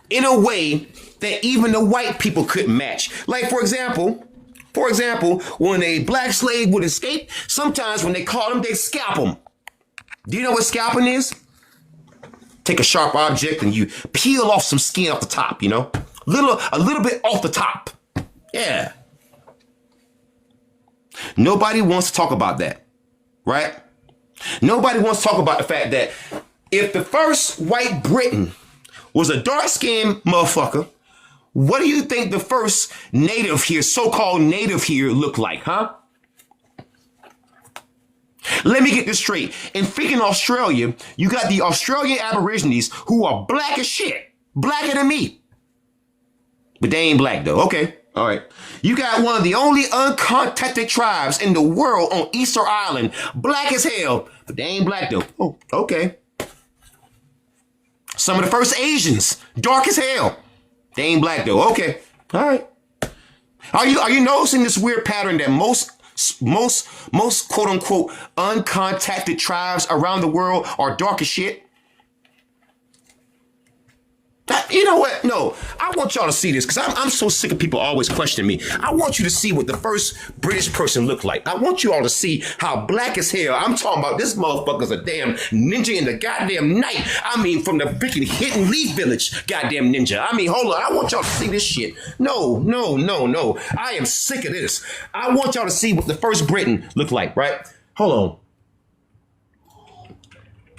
Speaker 6: in a way that even the white people couldn't match. Like, for example, when a black slave would escape, sometimes when they caught him, they scalp him. Do you know what scalping is? Take a sharp object and you peel off some skin off the top, you know? A little bit off the top. Yeah. Nobody wants to talk about that, right? Nobody wants to talk about the fact that if the first white Briton was a dark-skinned motherfucker, what do you think the first native here, so-called native here, looked like, huh? Let me get this straight. In freaking Australia, you got the Australian Aborigines who are black as shit. Blacker than me. But they ain't black though. Okay. All right. You got one of the only uncontacted tribes in the world on Easter Island. Black as hell. But they ain't black though. Oh, okay. Some of the first Asians. Dark as hell. They ain't black though. Okay. All right. Are you noticing this weird pattern that most quote unquote uncontacted tribes around the world are dark as shit? You know what? No, I want y'all to see this because I'm so sick of people always questioning me. I want you to see what the first British person looked like. I want you all to see how black as hell. I'm talking about this motherfucker's a damn ninja in the goddamn night. I mean, from the freaking Hidden Leaf Village, goddamn ninja. I mean, hold on. I want y'all to see this shit. No. I am sick of this. I want y'all to see what the first Briton looked like, right? Hold on.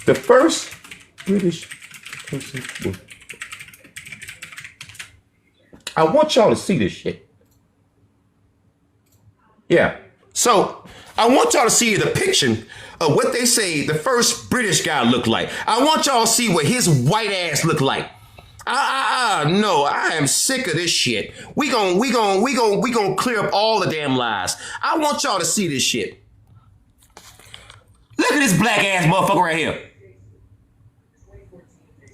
Speaker 6: The first British person. I want y'all to see this shit. Yeah. So I want y'all to see the depiction of what they say the first British guy looked like. I want y'all to see what his white ass looked like. No, I am sick of this shit. We gonna clear up all the damn lies. I want y'all to see this shit. Look at this black ass motherfucker right here.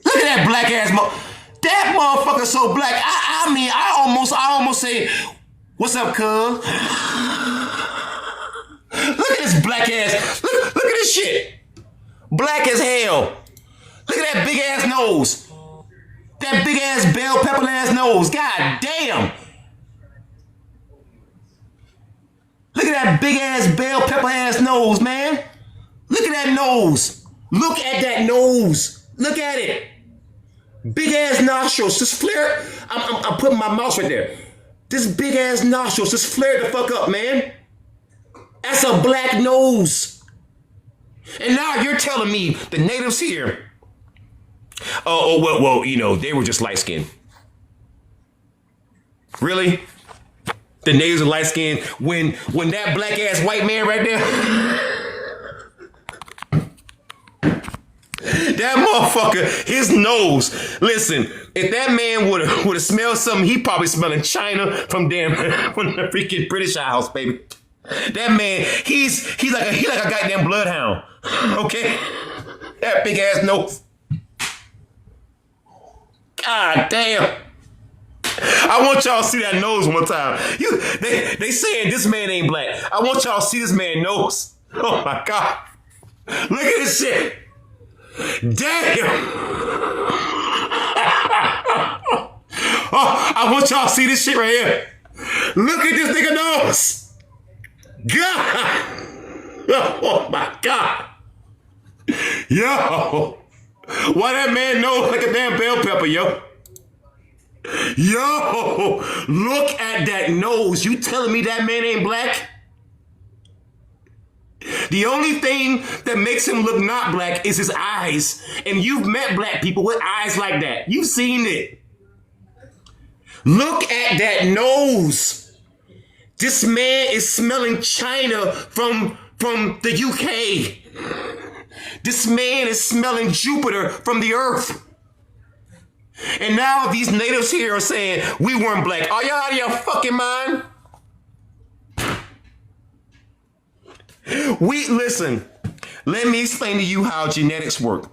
Speaker 6: Look at that black ass motherfucker. That motherfucker so black. I almost say, what's up, cuz? Look at this black ass. Look at this shit. Black as hell. Look at that big ass nose. That big ass bell pepper ass nose. God damn. Look at at that big ass bell pepper ass nose, man. Look at that nose. Look at that nose. Look at it. Big ass nostrils. Just flare. I'm putting my mouse right there. This big ass nostrils. Just flare the fuck up, man. That's a black nose. And now you're telling me the natives here, well, you know, they were just light skinned. Really? The natives are light skinned when that black ass white man right there, that motherfucker, his nose. Listen, if that man would have smelled something, he probably smelling China from the freaking British Isles, baby. That man, he's like a goddamn bloodhound. Okay? That big ass nose. God damn. I want y'all to see that nose one time. They saying this man ain't black. I want y'all to see this man nose. Oh my God. Look at this shit. Damn. Oh, I want y'all to see this shit right here. Look at this nigga nose. God. Oh my God. Yo. Why that man nose like a damn bell pepper, yo? Yo, look at that nose. You telling me that man ain't black? The only thing that makes him look not black is his eyes. And you've met black people with eyes like that. You've seen it. Look at that nose. This man is smelling China from the UK. This man is smelling Jupiter from the earth. And now these natives here are saying, we weren't black. Are y'all out of your fucking mind? Listen, let me explain to you how genetics work.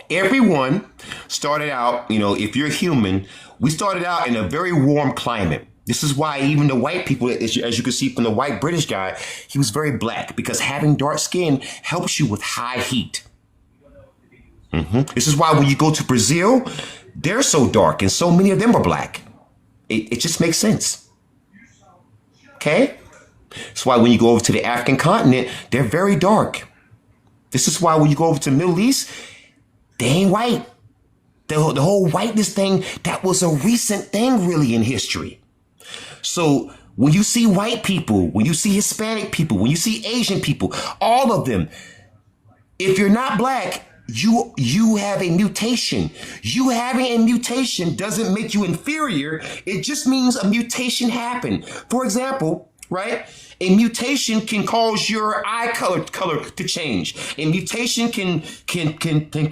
Speaker 6: Everyone started out, you know, if you're human, we started out in a very warm climate. This is why even the white people, as you can see from the white British guy, he was very black because having dark skin helps you with high heat. This is why when you go to Brazil, they're so dark and so many of them are black. It just makes sense. Okay? That's why when you go over to the African continent, they're very dark. This is why when you go over to the Middle East, they ain't white. The whole whiteness thing, that was a recent thing really in history. So when you see white people, when you see Hispanic people, when you see Asian people, all of them, if you're not black, you have a mutation. You having a mutation doesn't make you inferior. It just means a mutation happened. For example, right? A mutation can cause your eye color to change. A mutation can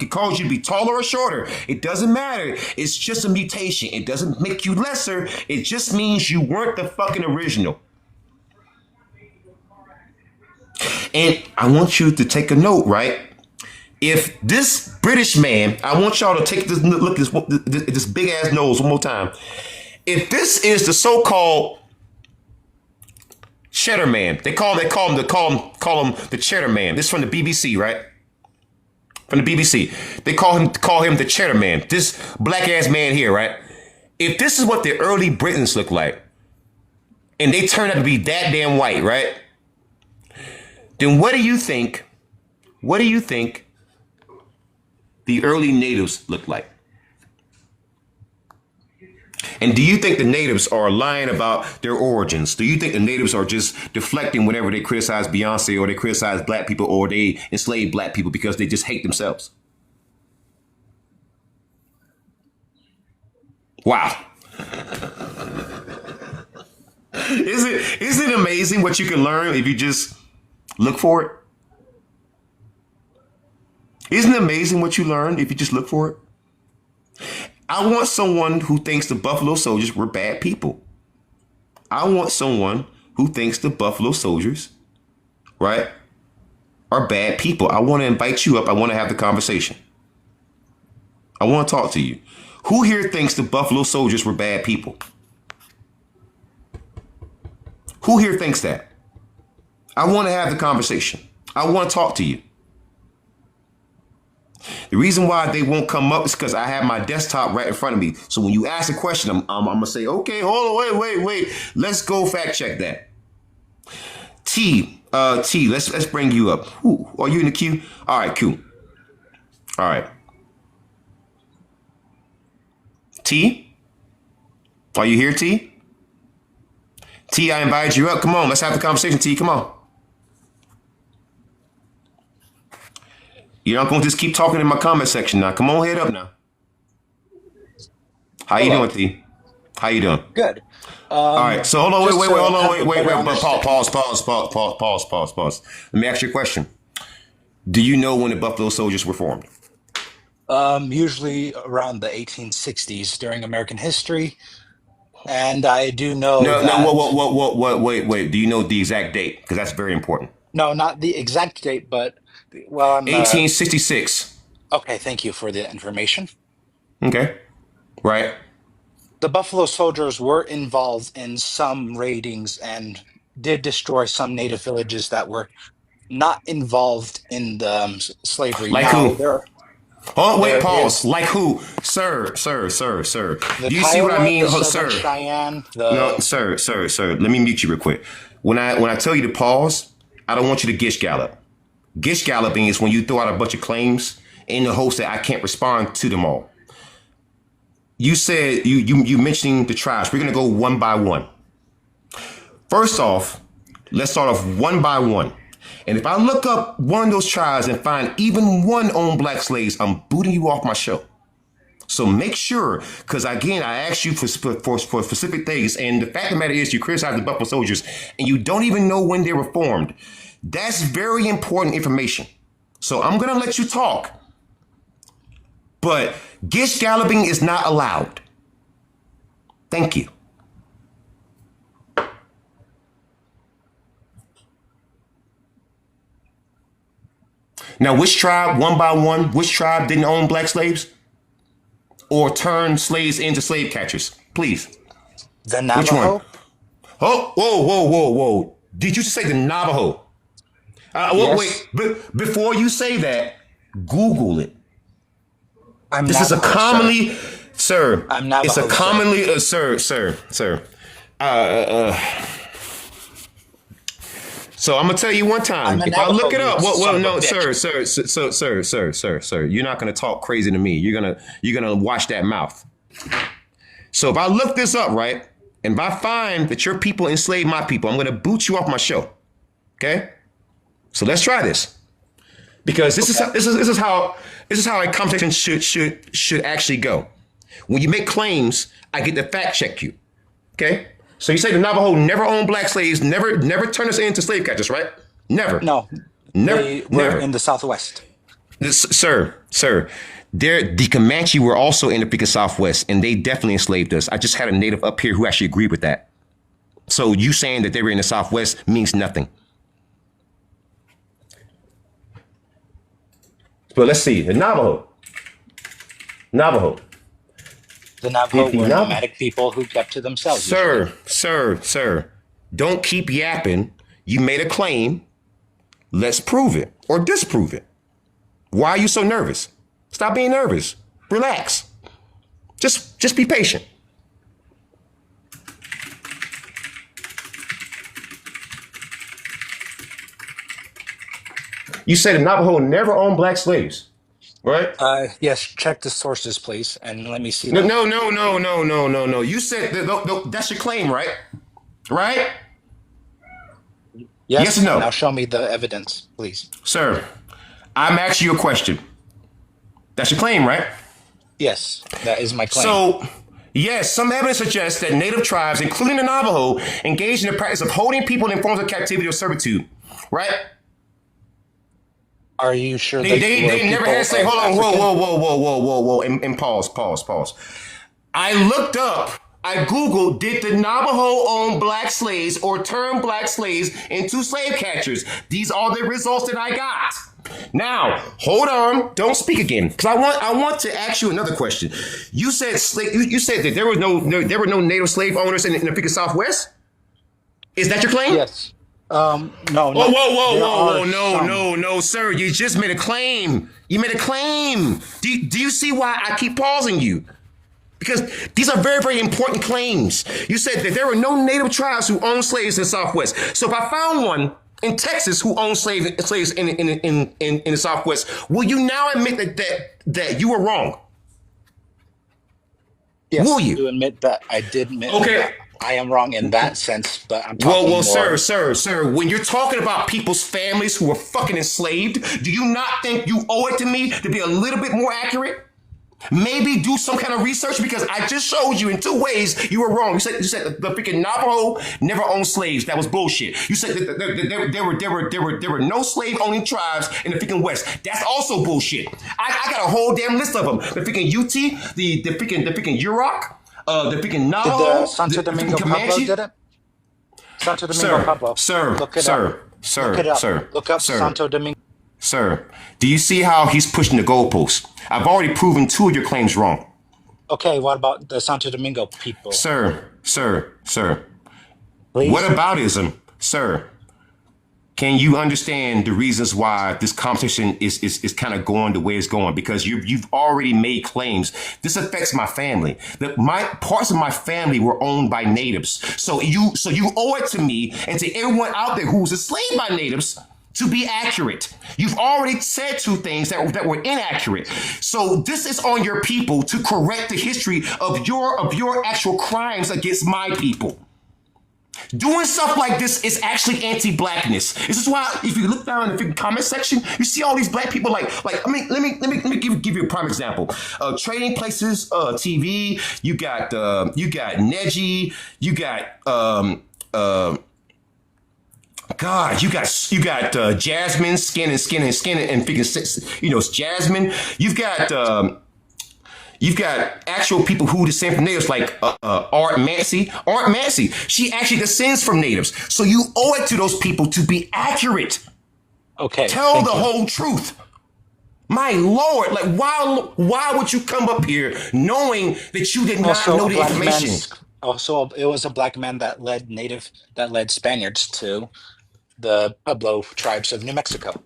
Speaker 6: cause you to be taller or shorter. It doesn't matter. It's just a mutation. It doesn't make you lesser. It just means you weren't the fucking original. And I want you to take a note, right? If this British man, I want y'all to take this look at this big ass nose one more time. If this is the so-called Cheddar Man, they call him the Cheddar Man. This is from the BBC, right? From the BBC, they call him the Cheddar Man. This black ass man here, right? If this is what the early Britons look like, and they turn out to be that damn white, right? Then what do you think? What do you think the early natives look like? And do you think the natives are lying about their origins? Do you think the natives are just deflecting whenever they criticize Beyonce or they criticize black people or they enslave black people because they just hate themselves? Wow. Isn't it amazing what you can learn if you just look for it? Isn't it amazing what you learn if you just look for it? I want someone who thinks the Buffalo Soldiers were bad people. I want someone who thinks the Buffalo Soldiers, right, are bad people. I want to invite you up. I want to have the conversation. I want to talk to you. Who here thinks the Buffalo Soldiers were bad people? Who here thinks that? I want to have the conversation. I want to talk to you. The reason why they won't come up is because I have my desktop right in front of me. So when you ask a question, I'm going to say, okay, hold on, wait. Let's go fact check that. T, let's bring you up. Ooh, are you in the queue? All right, cool. All right. T, are you here, T? T, I invited you up. Come on, let's have the conversation, T. Come on. You're not going to just keep talking in my comment section now. Come on, head up now. How you doing, T? How you doing?
Speaker 7: Good.
Speaker 6: All right. So hold on, wait, hold on, wait. Pause. Let me ask you a question. Do you know when the Buffalo Soldiers were formed?
Speaker 7: Usually around the 1860s during American history, and I do know
Speaker 6: No,
Speaker 7: that.
Speaker 6: wait. Do you know the exact date? Because that's very important.
Speaker 7: No, not the exact date, but well, I'm
Speaker 6: 1866.
Speaker 7: okay. Thank you for the information.
Speaker 6: Okay. Right.
Speaker 7: The Buffalo Soldiers were involved in some raidings and did destroy some native villages that were not involved in the slavery.
Speaker 6: Like
Speaker 7: Now,
Speaker 6: who? Oh, wait,
Speaker 7: there
Speaker 6: pause.
Speaker 7: is
Speaker 6: Like who? Sir.
Speaker 7: the
Speaker 6: Do you see what I
Speaker 7: Kiowa,
Speaker 6: mean,
Speaker 7: the
Speaker 6: sir?
Speaker 7: Southern Cheyenne,
Speaker 6: No,
Speaker 7: the
Speaker 6: sir. Let me mute you real quick. When I tell you to pause, I don't want you to gish gallop. Gish galloping is when you throw out a bunch of claims in the hopes that I can't respond to them all. You said you mentioning the tribes. We're gonna go one by one. First off, let's start off one by one. And if I look up one of those tribes and find even one owned black slaves, I'm booting you off my show. So make sure, because again, I asked you for specific things, and the fact of the matter is you criticize the Buffalo Soldiers, and you don't even know when they were formed. That's very important information. So I'm going to let you talk. But gish galloping is not allowed. Thank you. Now, which tribe, one by one, which tribe didn't own black slaves? Or turn slaves into slave catchers? Please.
Speaker 7: the Navajo.
Speaker 6: Which one? Oh, whoa. Did you just say the Navajo?
Speaker 7: Yes.
Speaker 6: Wait, before you say that, Google it.
Speaker 7: I'm
Speaker 6: This is a
Speaker 7: Navajo,
Speaker 6: commonly, sir.
Speaker 7: I'm Navajo,
Speaker 6: It's a
Speaker 7: sir.
Speaker 6: commonly, sir. So I'm gonna tell you one time.
Speaker 7: I'm a
Speaker 6: If I look it
Speaker 7: Navajo,
Speaker 6: up,
Speaker 7: you son of a
Speaker 6: no,
Speaker 7: bitch.
Speaker 6: sir. You're not gonna talk crazy to me. You're gonna watch that mouth. So if I look this up, right, and if I find that your people enslaved my people, I'm gonna boot you off my show. Okay? So let's try this. Because this is how a conversation should actually go. When you make claims, I get to fact check you. Okay? So you say the Navajo never owned black slaves, never turned us into slave catchers, right? Never.
Speaker 7: No, they were in the Southwest.
Speaker 6: Sir. The Comanche were also in the freaking Southwest, and they definitely enslaved us. I just had a native up here who actually agreed with that. So you saying that they were in the Southwest means nothing. But let's see, the Navajo.
Speaker 7: The Navajo
Speaker 6: The
Speaker 7: were
Speaker 6: Navajo-
Speaker 7: nomadic people who kept to themselves. usually.
Speaker 6: Sir. Don't keep yapping. You made a claim. Let's prove it or disprove it. Why are you so nervous? Stop being nervous. Relax. Just be patient. You said the Navajo never owned black slaves, right?
Speaker 7: Yes, check the sources, please, and let me see.
Speaker 6: No.
Speaker 7: them.
Speaker 6: You said that's your claim, right? Right?
Speaker 7: Yes,
Speaker 6: yes or no?
Speaker 7: Now show me the evidence, please.
Speaker 6: Sir, I'm asking you a question. That's your claim, right?
Speaker 7: Yes, that is my claim.
Speaker 6: So, yes, some evidence suggests that native tribes, including the Navajo, engaged in the practice of holding people in forms of captivity or servitude, right?
Speaker 7: Are you sure
Speaker 6: They never had to say, hold on, whoa, and pause. I looked up, I Googled, did the Navajo own black slaves or turn black slaves into slave catchers? These are the results that I got. Now, hold on, don't speak again, because I want to ask you another question. You said you said that there were no native slave owners in the freaking Southwest. Is that your claim?
Speaker 7: Yes. No.
Speaker 6: Whoa, no, sir. You just made a claim. You made a claim. Do you see why I keep pausing you? Because these are very, very important claims. You said that there were no native tribes who owned slaves in the Southwest. So if I found one in Texas who owned slaves in the Southwest, will you now admit that you were wrong?
Speaker 7: Yes,
Speaker 6: Will you?
Speaker 7: to admit that I did admit
Speaker 6: Okay.
Speaker 7: that I am wrong in that sense, but I'm talking
Speaker 6: Well,
Speaker 7: more.
Speaker 6: sir, when you're talking about people's families who were fucking enslaved, do you not think you owe it to me to be a little bit more accurate? Maybe do some kind of research, because I just showed you in 2 ways you were wrong. You said the freaking Navajo never owned slaves. That was bullshit. You said that there were no slave owning tribes in the freaking West. That's also bullshit. I got a whole damn list of them. The freaking UT, the freaking Yurok, the freaking Navajo,
Speaker 7: Did the Santo Domingo Pablo
Speaker 6: Comanche.
Speaker 7: did it? Santo Domingo Pablo. Look it up. Look it up. Look up Santo Domingo.
Speaker 6: Sir, do you see how he's pushing the goalposts? I've already proven 2 of your claims wrong.
Speaker 7: Okay, what about the Santo Domingo people?
Speaker 6: Sir.
Speaker 7: Please?
Speaker 6: What aboutism? Sir, can you understand the reasons why this conversation is kind of going the way it's going? Because you've already made claims. This affects my family. My parts of my family were owned by natives. So you owe it to me and to everyone out there who's enslaved by natives to be accurate. You've already said 2 things that were inaccurate. So this is on your people to correct the history of your actual crimes against my people. Doing stuff like this is actually anti-blackness. This is why, if you look down in the comment section, you see all these black people like. I mean, let me give you a prime example. Trading Places TV. You got Neji. You got God, you got Jasmine, skin and freaking, Jasmine. You've got actual people who descend from natives, like Art Mancy. Art Mancy, she actually descends from natives. So you owe it to those people to be accurate.
Speaker 7: Okay.
Speaker 6: Tell the whole truth. My Lord, like why would you come up here knowing that you did not know the information?
Speaker 7: Also, it was a black man that led Spaniards to the Pueblo tribes of New Mexico.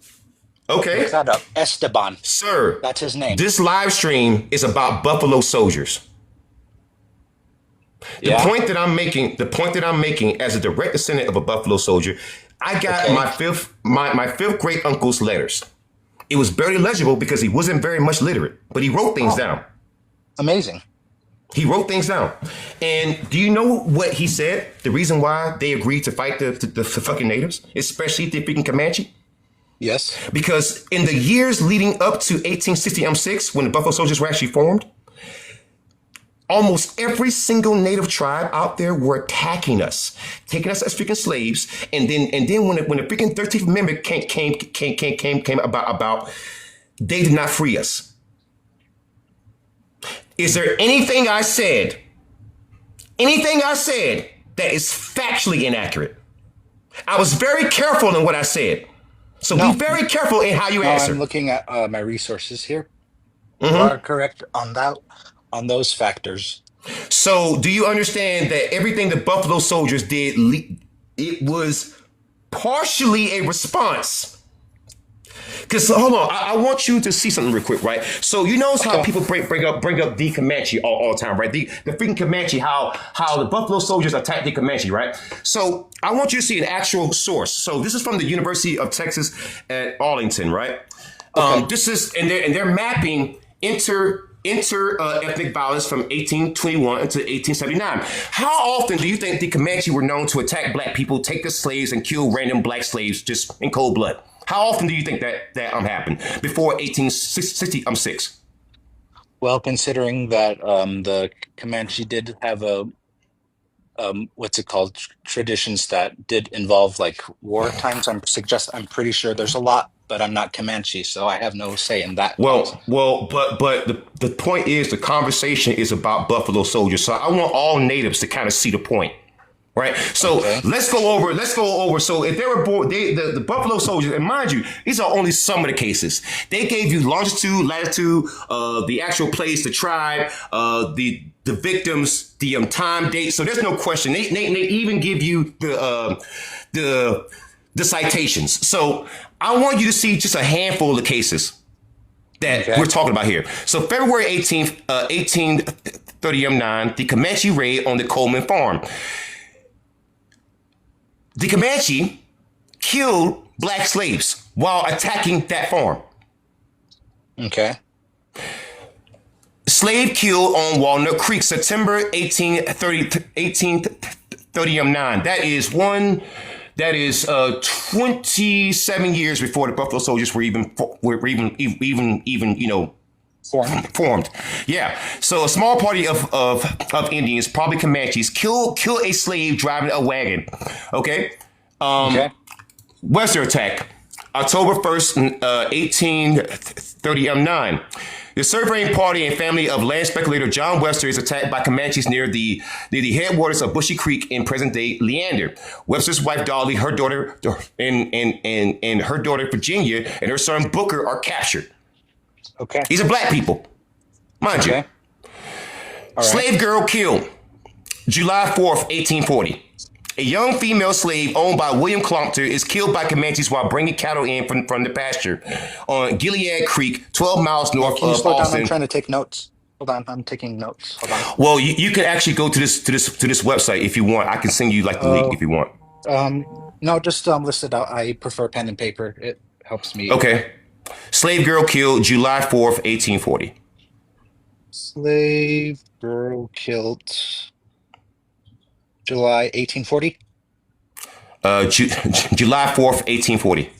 Speaker 6: Okay.
Speaker 7: Look that up. Esteban.
Speaker 6: Sir.
Speaker 7: That's his name.
Speaker 6: This live stream is about Buffalo Soldiers. The point that I'm making as a direct descendant of a Buffalo Soldier, I got my fifth great uncle's letters. It was barely legible because he wasn't very much literate, but he wrote things down.
Speaker 7: Amazing.
Speaker 6: He wrote things down. And do you know what he said? The reason why they agreed to fight the fucking natives, especially the freaking Comanche?
Speaker 7: Yes.
Speaker 6: Because in the years leading up to 1860 when the Buffalo Soldiers were actually formed, almost every single native tribe out there were attacking us, taking us as freaking slaves. And then when the freaking 13th Amendment came about, they did not free us. Is there anything I said that is factually inaccurate? I was very careful in what I said. So be very careful in how you answer.
Speaker 7: I'm looking at my resources here. You are correct on those factors.
Speaker 6: So do you understand that everything the Buffalo Soldiers did, it was partially a response? Because hold on, I want you to see something real quick, right? So you notice how people bring up the Comanche all the time, right? The freaking Comanche, how the Buffalo Soldiers attacked the Comanche, right? So I want you to see an actual source. So this is from the University of Texas at Arlington, right? This is and they're mapping ethnic violence from 1821 to 1879. How often do you think the Comanche were known to attack black people, take the slaves, and kill random black slaves just in cold blood? How often do you think that happened before 1866?
Speaker 7: Well, considering that the Comanche did have what's it called, traditions that did involve like war times, I'm pretty sure there's a lot, but I'm not Comanche, so I have no say in that.
Speaker 6: But the point is, the conversation is about Buffalo Soldiers, so I want all natives to kind of see the point. Right. So let's go over. So if they were born, the Buffalo Soldiers, and mind you, these are only some of the cases. They gave you longitude, latitude, the actual place, the tribe, the victims, the time, date. So there's no question. They even give you the citations. So I want you to see just a handful of the cases that we're talking about here. So February 18th, 30M9, the Comanche raid on the Coleman farm. The Comanche killed black slaves while attacking that farm.
Speaker 7: Okay.
Speaker 6: Slave killed on Walnut Creek, September 1830M9. That is 27 years before the Buffalo Soldiers were even formed. Yeah. So a small party of Indians, probably Comanches, kill a slave driving a wagon. Okay.
Speaker 7: Okay.
Speaker 6: Western attack, October 1st, 1830M9. The surveying party and family of land speculator John Webster is attacked by Comanches near the headwaters of Bushy Creek in present-day Leander. Webster's wife Dolly, her daughter, and her daughter Virginia, and her son Booker are captured.
Speaker 7: Okay.
Speaker 6: These are black people, mind you.
Speaker 7: All right.
Speaker 6: Slave girl killed, July 4th, 1840. A young female slave owned by William Clompton is killed by Comanches while bringing cattle in from the pasture on Gilead Creek, 12 miles north
Speaker 7: Can you
Speaker 6: of
Speaker 7: slow down?
Speaker 6: Austin.
Speaker 7: I'm trying to take notes. Hold on, I'm taking notes. Hold on.
Speaker 6: Well, you can actually go to this website if you want. I can send you like the link if you want.
Speaker 7: No, just list it out. I prefer pen and paper. It helps me.
Speaker 6: Okay. Slave girl killed July 4th, 1840.
Speaker 7: Slave girl killed July 1840.
Speaker 6: July 4th, 1840.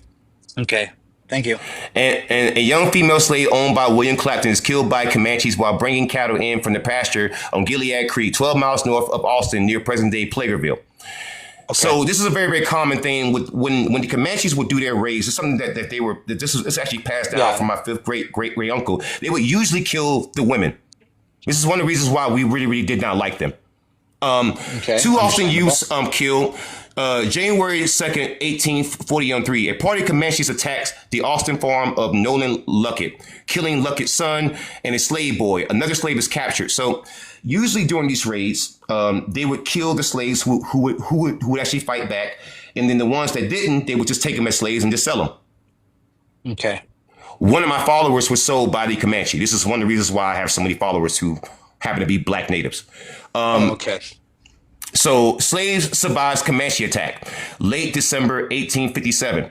Speaker 7: Okay, thank you.
Speaker 6: And a young female slave owned by William Clapton is killed by Comanches while bringing cattle in from the pasture on Gilead Creek, 12 miles north of Austin, near present-day Plagerville. Okay. So this is a very, very common thing with when the Comanches would do their raids. It's something that it's actually passed down from my fifth great uncle. They would usually kill the women. This is one of the reasons why we really, really did not like them. Two Austin youths killed January 2nd, 1840. A party of Comanches attacks the Austin farm of Nolan Luckett, killing Luckett's son and his slave boy. Another slave is captured. So usually during these raids, they would kill the slaves who would actually fight back, and then the ones that didn't, they would just take them as slaves and just sell them.
Speaker 7: Okay.
Speaker 6: One of my followers was sold by the Comanche. This is one of the reasons why I have so many followers who happen to be black natives.
Speaker 7: Okay.
Speaker 6: So slaves survives Comanche attack. Late December 1857.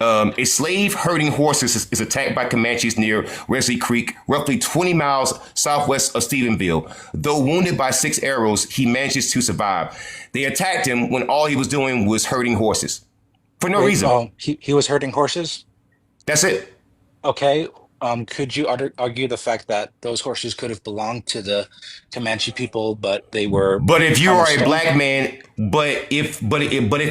Speaker 6: A slave herding horses is attacked by Comanches near Wesley Creek, roughly 20 miles southwest of Stephenville. Though wounded by 6 arrows, he manages to survive. They attacked him when all he was doing was herding horses. For no reason.
Speaker 7: Oh, he was herding horses?
Speaker 6: That's it.
Speaker 7: Okay. Could you argue the fact that those horses could have belonged to the Comanche people, but they were?
Speaker 6: But if you are a black man, but if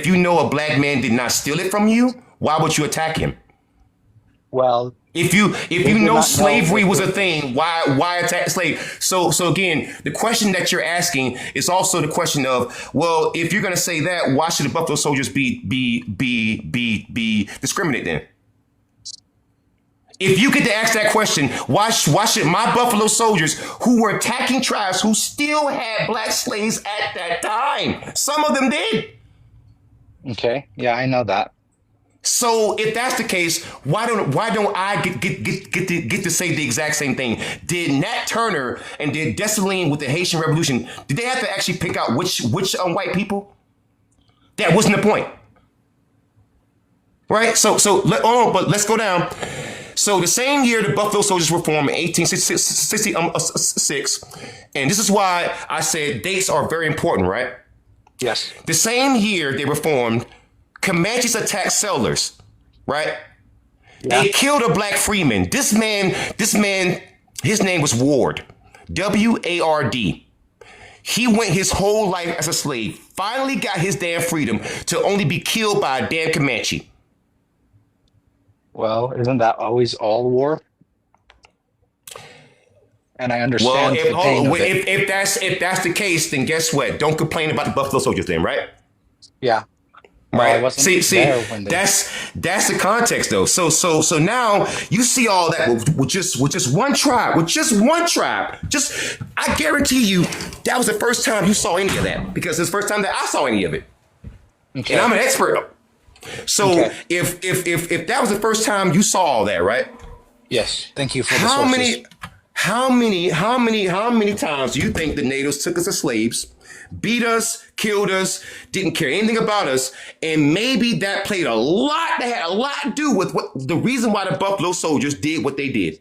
Speaker 6: you know a black man did not steal it from you, why would you attack him?
Speaker 7: Well,
Speaker 6: if you know slavery was a thing, why attack slave? So again, the question that you're asking is also the question of, well, if you're gonna say that, why should the Buffalo Soldiers be discriminated then? If you get to ask that question, why should my Buffalo Soldiers, who were attacking tribes who still had black slaves at that time, some of them did.
Speaker 7: Okay, yeah, I know that.
Speaker 6: So if that's the case, why don't I get to say the exact same thing? Did Nat Turner and did Dessalines with the Haitian Revolution, did they have to actually pick out which white people? That wasn't the point, right? But let's go down. So the same year the Buffalo Soldiers were formed in 1866, and this is why I said dates are very important, right?
Speaker 7: Yes.
Speaker 6: The same year they were formed, Comanches attacked settlers, right? Yeah. They killed a black freeman. This man, his name was Ward, W-A-R-D. He went his whole life as a slave, finally got his damn freedom to only be killed by a damn Comanche.
Speaker 7: Well, isn't that always all war? And I understand the pain of it.
Speaker 6: If that's the case, then guess what? Don't complain about the Buffalo Soldiers then, right?
Speaker 7: Yeah.
Speaker 6: Right. See, that's the context though. So now you see all that with just one tribe, I guarantee you that was the first time you saw any of that, because it's the first time that I saw any of it. Okay. And I'm an expert. So if that was the first time you saw all that, right?
Speaker 7: Yes. Thank you for the sources.
Speaker 6: How many times do you think the natives took us as slaves, beat us, killed us, didn't care anything about us, and maybe that played a lot. That had a lot to do with what the reason why the Buffalo Soldiers did what they did.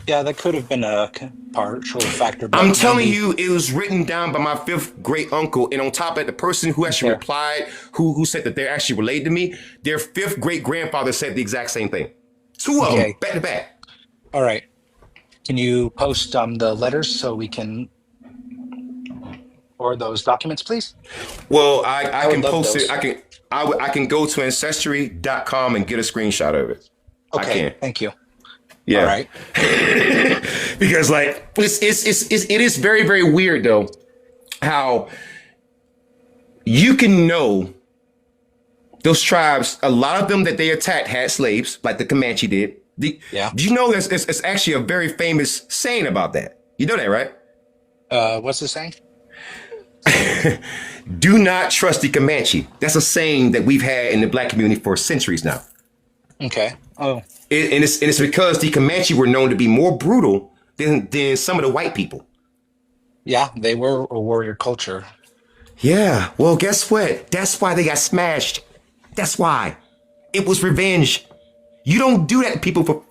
Speaker 7: Yeah, that could have been a partial factor,
Speaker 6: I'm
Speaker 7: but
Speaker 6: telling
Speaker 7: mainly
Speaker 6: you, it was written down by my fifth great uncle, and on top of that, the person who actually
Speaker 7: okay.
Speaker 6: replied, who said that they're actually related to me, their fifth great grandfather said the exact same thing. Two of them
Speaker 7: Okay.
Speaker 6: back to back.
Speaker 7: All right. Can you post the letters so we can or those documents, please?
Speaker 6: Well, I
Speaker 7: I would
Speaker 6: can
Speaker 7: love
Speaker 6: post it.
Speaker 7: those.
Speaker 6: I can go to ancestry.com and get a screenshot of it. I
Speaker 7: Okay,
Speaker 6: can.
Speaker 7: thank you. All
Speaker 6: Yeah.
Speaker 7: right.
Speaker 6: Because like it is very, very weird though how you can know those tribes, a lot of them that they attacked had slaves, like the Comanche did.
Speaker 7: Yeah.
Speaker 6: Do you know it's actually a very famous saying about that? You know that, right?
Speaker 7: What's the saying?
Speaker 6: Do not trust the Comanche. That's a saying that we've had in the black community for centuries now.
Speaker 7: Okay. Oh,
Speaker 6: And it's because the Comanche were known to be more brutal than some of the white people.
Speaker 7: yeah, they were a warrior culture.
Speaker 6: Yeah, well, guess what? That's why they got smashed. That's why. It was revenge. You don't do that to people for.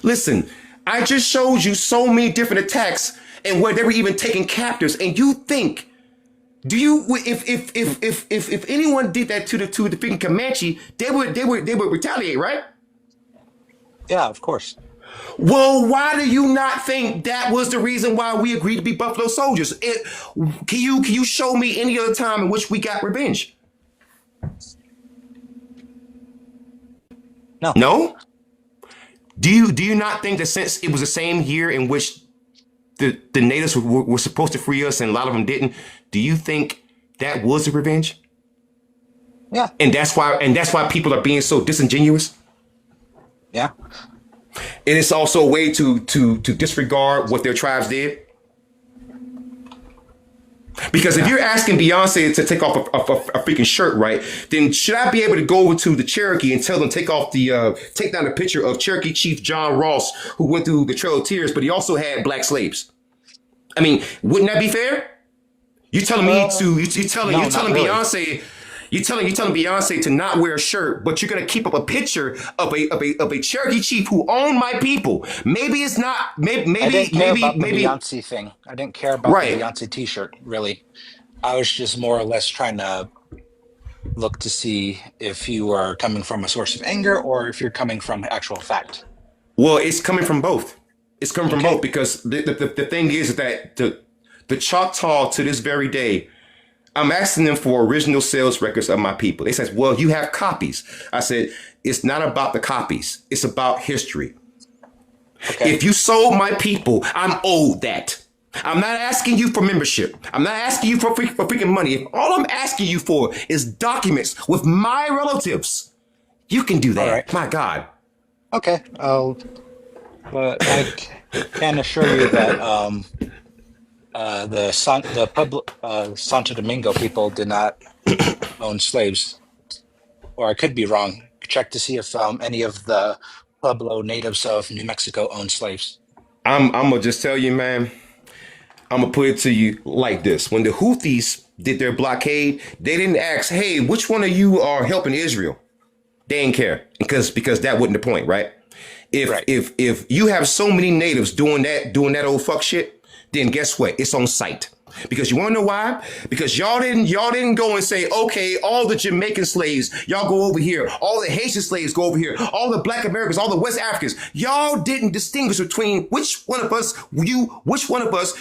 Speaker 6: Listen, I just showed you so many different attacks and where they were even taking captives. And you think, do you if anyone did that to the freaking Comanche, they would retaliate, right?
Speaker 7: Yeah, of course.
Speaker 6: Well, why do you not think that was the reason why we agreed to be Buffalo Soldiers? Can you show me any other time in which we got revenge?
Speaker 7: No.
Speaker 6: No? Do you not think that since it was the same year in which the natives were supposed to free us and a lot of them didn't, do you think that was the revenge?
Speaker 7: Yeah.
Speaker 6: And that's why people are being so disingenuous?
Speaker 7: Yeah.
Speaker 6: And it's also a way to disregard what their tribes did. Because if you're asking Beyonce to take off a freaking shirt, right, then should I be able to go over to the Cherokee and tell them take down a picture of Cherokee Chief John Ross, who went through the Trail of Tears, but he also had black slaves? I mean, wouldn't that be fair? You telling me to you telling
Speaker 7: really.
Speaker 6: Beyonce. You're telling Beyonce to not wear a shirt, but you're gonna keep up a picture of a Cherokee chief who owned my people. Maybe it's not. Maybe
Speaker 7: I didn't care about the
Speaker 6: maybe.
Speaker 7: Beyonce thing. I didn't care about the
Speaker 6: Right.
Speaker 7: Beyonce T-shirt, really. I was just more or less trying to look to see if you are coming from a source of anger or if you're coming from actual fact.
Speaker 6: Well, it's coming from both. It's coming from
Speaker 7: Okay.
Speaker 6: both because the thing is that the Choctaw to this very day, I'm asking them for original sales records of my people. They said, well, you have copies. I said, it's not about the copies. It's about history.
Speaker 7: Okay.
Speaker 6: If you sold my people, I'm owed that. I'm not asking you for membership. I'm not asking you for freaking money. If all I'm asking you for is documents with my relatives, you can do that.
Speaker 7: All right.
Speaker 6: My God.
Speaker 7: Okay. But I can assure you that the Santo Domingo people did not own slaves, or I could be wrong. Check to see if any of the Pueblo natives of New Mexico owned slaves.
Speaker 6: I'm gonna just tell you, man. I'm gonna put it to you like this: when the Houthis did their blockade, they didn't ask, "Hey, which one of you are helping Israel?" They didn't care because that wasn't the point, right? If you have so many natives doing that old fuck shit, then guess what? It's on site. Because you want to know why? Because y'all didn't go and say, okay, all the Jamaican slaves, y'all go over here. All the Haitian slaves go over here. All the Black Americans, all the West Africans. Y'all didn't distinguish between which one of us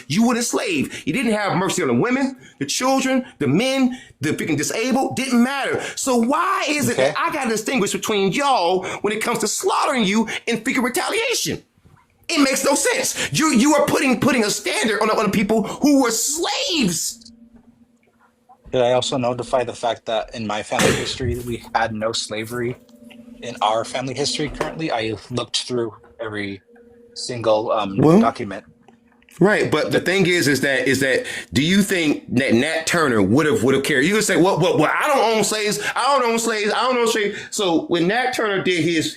Speaker 6: you would enslave. You didn't have mercy on the women, the children, the men, the freaking disabled. Didn't matter. So why is it that I got to distinguish between y'all when it comes to slaughtering you in freaking retaliation? It makes no sense. You are putting a standard on the people who were slaves.
Speaker 7: Did I also notify the fact that in my family history, we had no slavery in our family history currently? I looked through every single
Speaker 6: Well,
Speaker 7: document.
Speaker 6: right, but the thing is that do you think Nat Turner would have cared. You could say, well, I don't own slaves. I don't own slaves. I don't own slaves. So when Nat Turner did his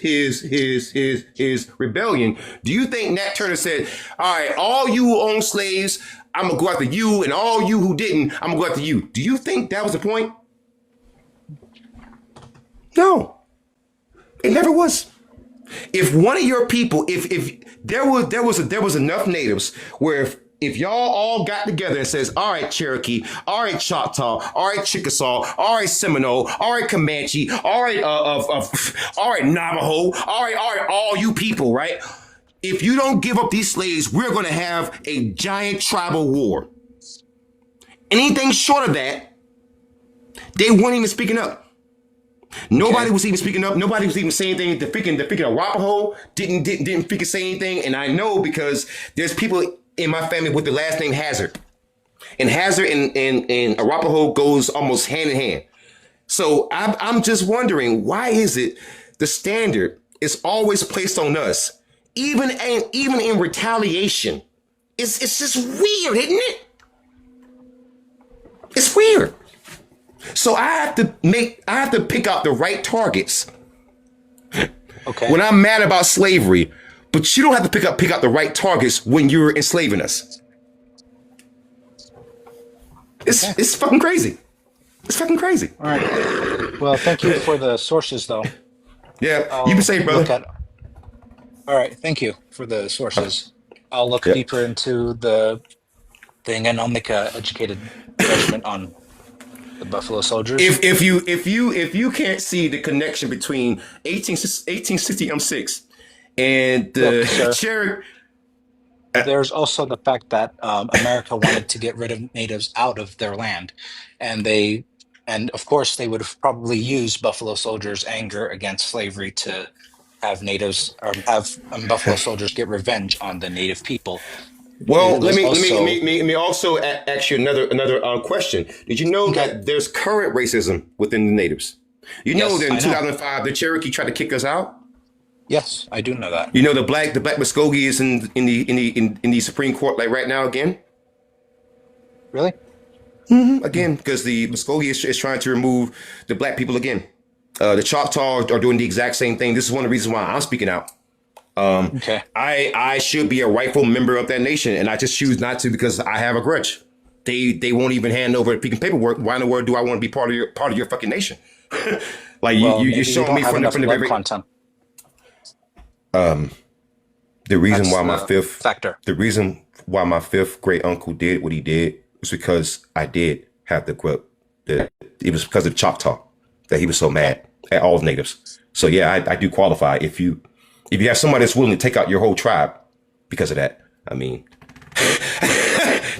Speaker 6: rebellion, do you think Nat Turner said, all right, all you who own slaves, I'm gonna go after you, and all you who didn't, I'm gonna go after you? Do you think that was the point? No, it never was. If one of your people, if there was enough natives where if y'all all got together and says, all right, Cherokee, all right, Choctaw, all right, Chickasaw, all right, Seminole, all right, Comanche, all right, all right, Navajo, all right, all you people, right? If you don't give up these slaves, we're going to have a giant tribal war. Anything short of that, they weren't even speaking up. Nobody was even speaking up. Nobody was even saying anything. The freaking Arapaho didn't freaking say anything. And I know because there's people in my family with the last name Hazard. And Hazard and Arapaho goes almost hand in hand. So I'm just wondering, why is it the standard is always placed on us, even in retaliation? It's just weird, isn't it? It's weird. So I have to pick out the right targets.
Speaker 7: Okay.
Speaker 6: When I'm mad about slavery, but you don't have to pick out the right targets when you're enslaving us. It's fucking crazy. It's fucking crazy.
Speaker 7: All right. Well, thank you for the sources, though.
Speaker 6: Yeah, you be safe, brother.
Speaker 7: All right. Thank you for the sources. I'll look
Speaker 6: Yep.
Speaker 7: deeper into the thing, and I'll make a educated judgment on the Buffalo Soldiers.
Speaker 6: If you can't see the connection between 1860 M6 and the Cherokee.
Speaker 7: There's also the fact that America wanted to get rid of natives out of their land, and of course they would have probably used Buffalo Soldiers' anger against slavery to have natives or have Buffalo Soldiers get revenge on the native people.
Speaker 6: Well, let me also ask you another question. Did you know that there's current racism within the natives? You know that in 2005 the Cherokee tried to kick us out.
Speaker 7: Yes, I do know that.
Speaker 6: You know the black Muskogee is in the Supreme Court like right now again.
Speaker 7: Really?
Speaker 6: Mm-hmm. Again, because the Muskogee is trying to remove the black people again. The Choctaw are doing the exact same thing. This is one of the reasons why I'm speaking out.
Speaker 7: Okay.
Speaker 6: I should be a rightful member of that nation, and I just choose not to because I have a grudge. They won't even hand over the freaking paperwork. Why in the world do I want to be part of your fucking nation? Like you're showing me from the very
Speaker 7: content.
Speaker 6: The reason why
Speaker 7: the
Speaker 6: reason why my fifth great uncle did what he did was because I did have the quote. It was because of Choctaw that he was so mad at all natives. So yeah, I do qualify. If you have somebody that's willing to take out your whole tribe because of that, I mean,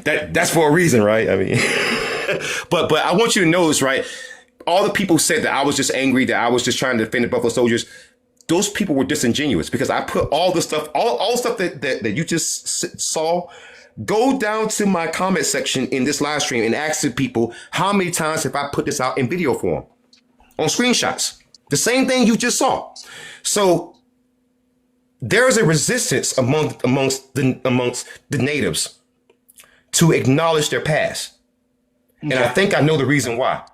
Speaker 6: that's for a reason, right? I mean, but I want you to know this, right? All the people said that I was just angry, that I was just trying to defend the Buffalo Soldiers. Those people were disingenuous because I put all the stuff, all the stuff that you just saw. Go down to my comment section in this live stream and ask the people how many times have I put this out in video form on screenshots. The same thing you just saw. So there is a resistance amongst the natives to acknowledge their past, and I think I know the reason why.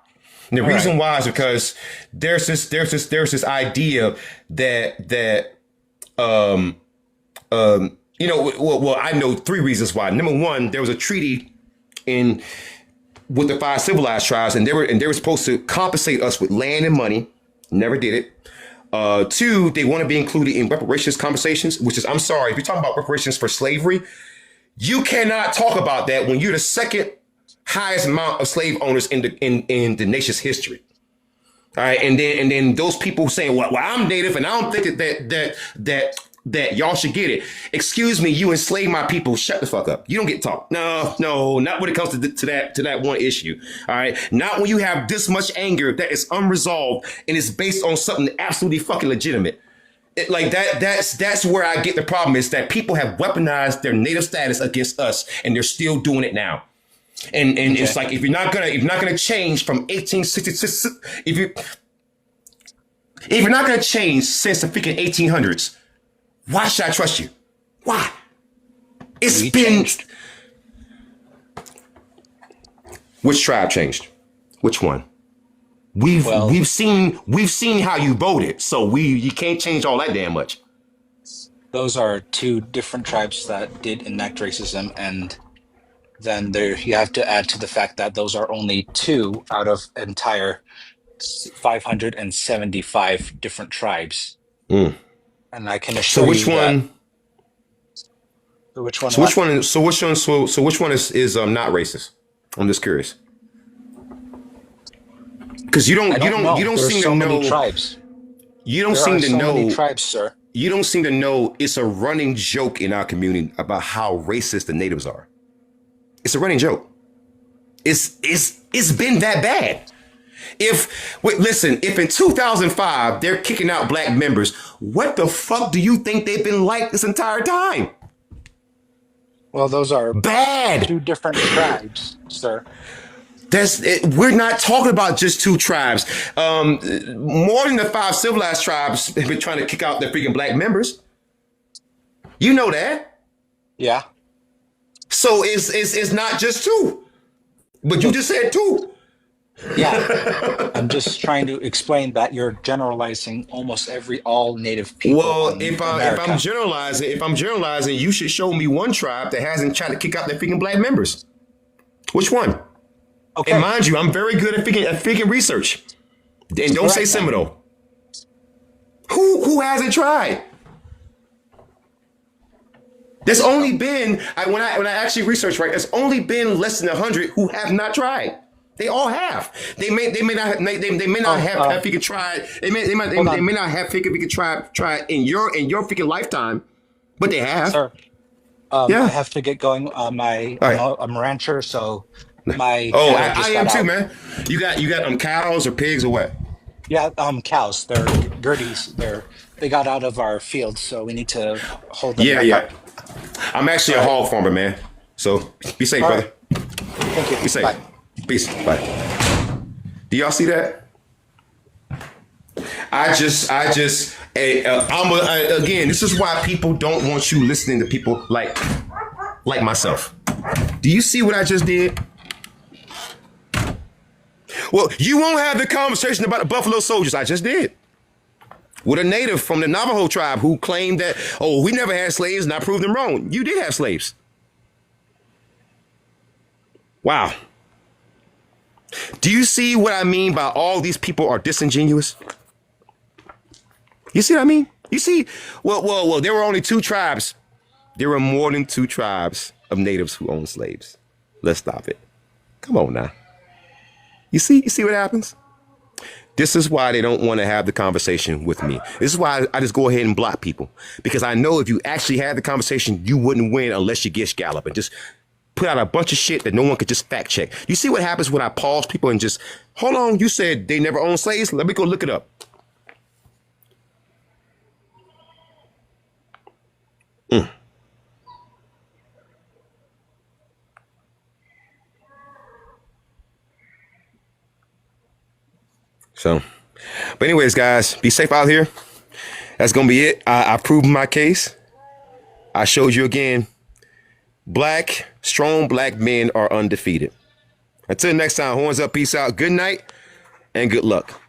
Speaker 6: And the reason why is because there's this idea that you know, well, I know three reasons why. Number one, there was a treaty with the 5 civilized tribes, and they were supposed to compensate us with land and money. Never did it. 2, they want to be included in reparations conversations, which is, I'm sorry, if you're talking about reparations for slavery, you cannot talk about that when you're the second highest amount of slave owners in the nation's history. All right, and then those people saying, well, I'm native, and I don't think that y'all should get it. Excuse me, you enslaved my people. Shut the fuck up. You don't get to talk. No, not when it comes to that one issue. All right, not when you have this much anger that is unresolved and is based on something absolutely fucking legitimate. Like that's where I get the problem, is that people have weaponized their native status against us, and they're still doing it now. And it's like, if you're not gonna change from 1866, if you're not gonna change since the freaking 1800s, why should I trust you? Why? It's been changed. Which tribe changed? Which one? We've
Speaker 7: Well,
Speaker 6: seen how you voted, so you can't change all that damn much.
Speaker 7: those are two different tribes that did enact racism, and then there you have to add to the fact that those are only two out of entire 575 different tribes.
Speaker 6: Mm.
Speaker 7: And I can
Speaker 6: So
Speaker 7: assure
Speaker 6: which
Speaker 7: you that
Speaker 6: one?
Speaker 7: which one
Speaker 6: So which
Speaker 7: what?
Speaker 6: one? So which one is not racist? I'm just curious because
Speaker 7: I don't know.
Speaker 6: you don't
Speaker 7: There's
Speaker 6: seem to
Speaker 7: so many
Speaker 6: know.
Speaker 7: tribes.
Speaker 6: You don't
Speaker 7: There are
Speaker 6: seem to
Speaker 7: so many
Speaker 6: know.
Speaker 7: tribes, sir.
Speaker 6: You don't seem to know. It's a running joke in our community about how racist the natives are. It's a running joke. It's been that bad. Listen, if in 2005 they're kicking out black members, what the fuck do you think they've been like this entire time?
Speaker 7: Well, those are
Speaker 6: Bad.
Speaker 7: two different tribes, sir.
Speaker 6: That's it. We're not talking about just two tribes. More than the 5 civilized tribes have been trying to kick out their freaking black members. You know that.
Speaker 7: Yeah.
Speaker 6: So it's not just two. But you just said two.
Speaker 7: Yeah. I'm just trying to explain that you're generalizing almost all native people
Speaker 6: Well,
Speaker 7: on
Speaker 6: if
Speaker 7: America.
Speaker 6: I'm generalizing, you should show me one tribe that hasn't tried to kick out their freaking black members. Which one?
Speaker 7: Okay.
Speaker 6: And mind you, I'm very good at freaking research. And don't say Seminole. Who hasn't tried? There's only been when I actually researched right. There's only been less than 100 who have not tried. They all have. They may not have freaking tried. They may not have freaking tried in your freaking lifetime, but they have.
Speaker 7: Sir,
Speaker 6: Yeah.
Speaker 7: I have to get going.
Speaker 6: All right.
Speaker 7: I'm a rancher, so my
Speaker 6: Oh,
Speaker 7: cattle just
Speaker 6: I
Speaker 7: got
Speaker 6: am too,
Speaker 7: out.
Speaker 6: man. You got cows or pigs or what?
Speaker 7: Yeah, cows. They're Gerties. They got out of our fields, so we need to hold them back up.
Speaker 6: I'm actually a hog farmer, man. So be safe,
Speaker 7: All
Speaker 6: brother.
Speaker 7: right. Thank you.
Speaker 6: Be safe.
Speaker 7: Bye.
Speaker 6: Peace. Bye. Do y'all see that? Again, this is why people don't want you listening to people like myself. Do you see what I just did? Well, you won't have the conversation about the Buffalo Soldiers. I just did. With a native from the Navajo tribe who claimed that, we never had slaves, and I proved them wrong. You did have slaves. Wow. Do you see what I mean by all these people are disingenuous? You see what I mean? You see, well, there were only 2 tribes. There were more than 2 tribes of natives who owned slaves. Let's stop it. Come on now. You see what happens? This is why they don't want to have the conversation with me. This is why I just go ahead and block people. Because I know if you actually had the conversation, you wouldn't win unless you get Gallup and just put out a bunch of shit that no one could just fact check. You see what happens when I pause people and just, hold on, you said they never owned slaves? Let me go look it up. So, but anyways, guys, be safe out here. That's going to be it. I proved my case. I showed you again. Strong black men are undefeated. Until next time, horns up, peace out, good night, and good luck.